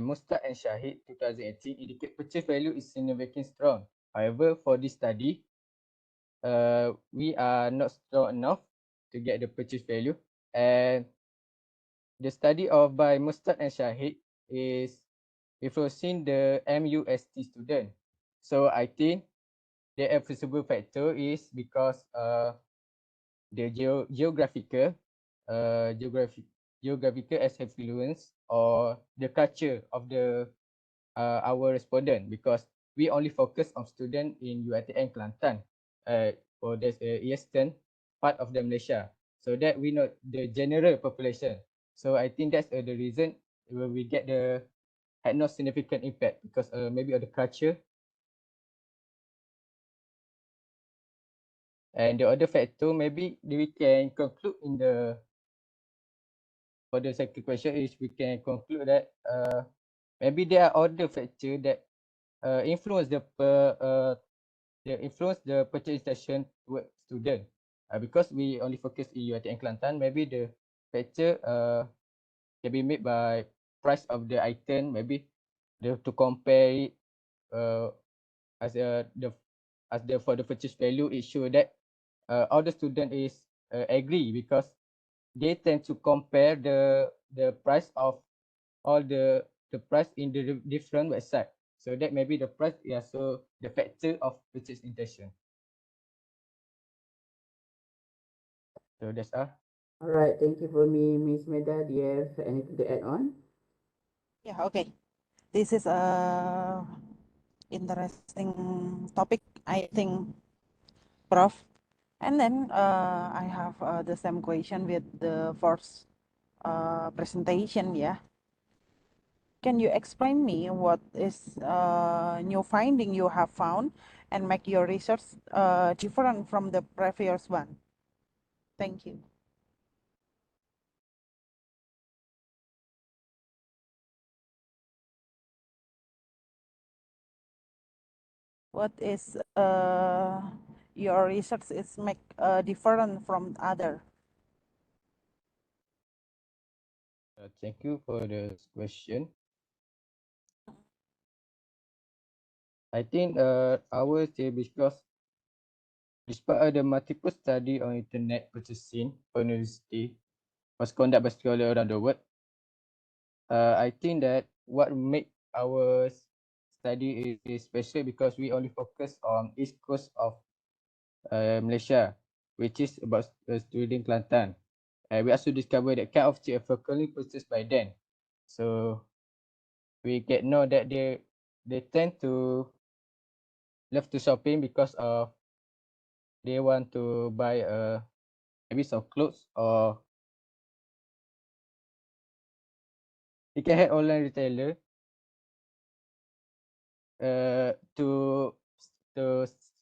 [SPEAKER 1] Mustard and Shahid 2018 indicate purchase value is significantly strong. However, for this study, we are not strong enough to get the purchase value, and the study of by Mustard and Shahid is influencing the MUST student. So I think the feasible factor is because the geographical as influence or the culture of the our respondent, because we only focus on student in UiTM Kelantan or there's a eastern part of the Malaysia, so that we know the general population. So I think that's the reason we get the had no significant impact because maybe of the culture. And the other factor, maybe we can conclude in the for the second question is we can conclude that maybe there are other factors that influence the purchase intention toward student. Because we only focus in UiTM Kelantan, maybe the factor can be made by price of the item. Maybe to compare it as the for the purchase value, it show that all the student is agree because they tend to compare the price of all the price in the different website. So that maybe the price is also the factor of purchase intention. So that's all.
[SPEAKER 4] All right, thank you for me, Miss Meda. Do you have anything to add on?
[SPEAKER 5] Yeah, okay. This is a interesting topic, I think, Prof. And then I have the same question with the first presentation, yeah. Can you explain me what is new finding you have found and make your research different from the previous one? Thank you. What is your research is make different from other?
[SPEAKER 1] Thank you for the question. I think ours is because despite the multiple study on internet purchasing for university was conducted by scholars around the world, I think that what make our
[SPEAKER 16] study is special because we only focus on east coast of Malaysia, which is about student Kelantan. We also discovered that kind of chip are frequently purchased by them. So we get know that they tend to love to shopping because of they want to buy maybe some clothes, or you can have online retailer to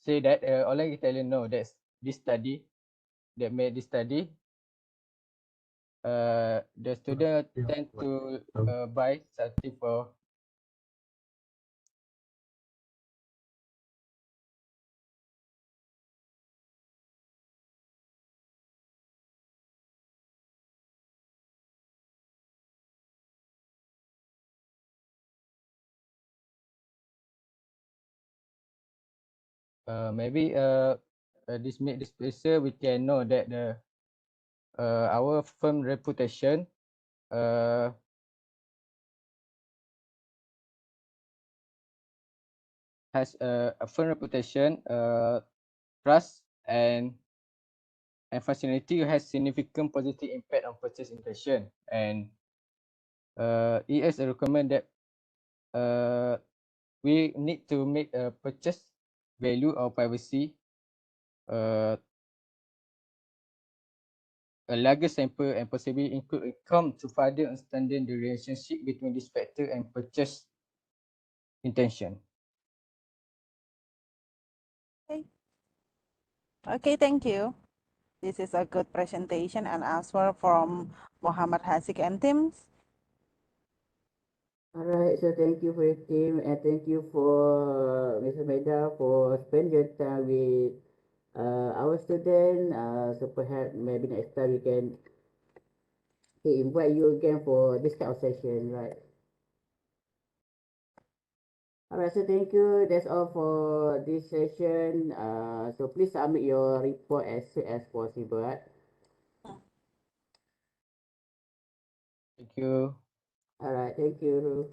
[SPEAKER 16] say that online retailer know that's this study that made this study. The student tend to buy something for maybe this make this special. We can know that the our firm reputation has a firm reputation, trust and facility has significant positive impact on purchase intention, and it is recommend that we need to make a purchase value or privacy a larger sample and possibly include income to further understanding the relationship between this factor and purchase intention.
[SPEAKER 5] Okay, thank you. This is a good presentation and answer from Muhammad Hasik and teams.
[SPEAKER 4] Alright, so thank you for your team, and thank you for Mr. Meda for spending your time with our student. So perhaps maybe next time we can invite you again for this kind of session, right? Alright, so thank you. That's all for this session. So please submit your report as soon as possible. Right?
[SPEAKER 16] Thank you.
[SPEAKER 4] Alright, thank you.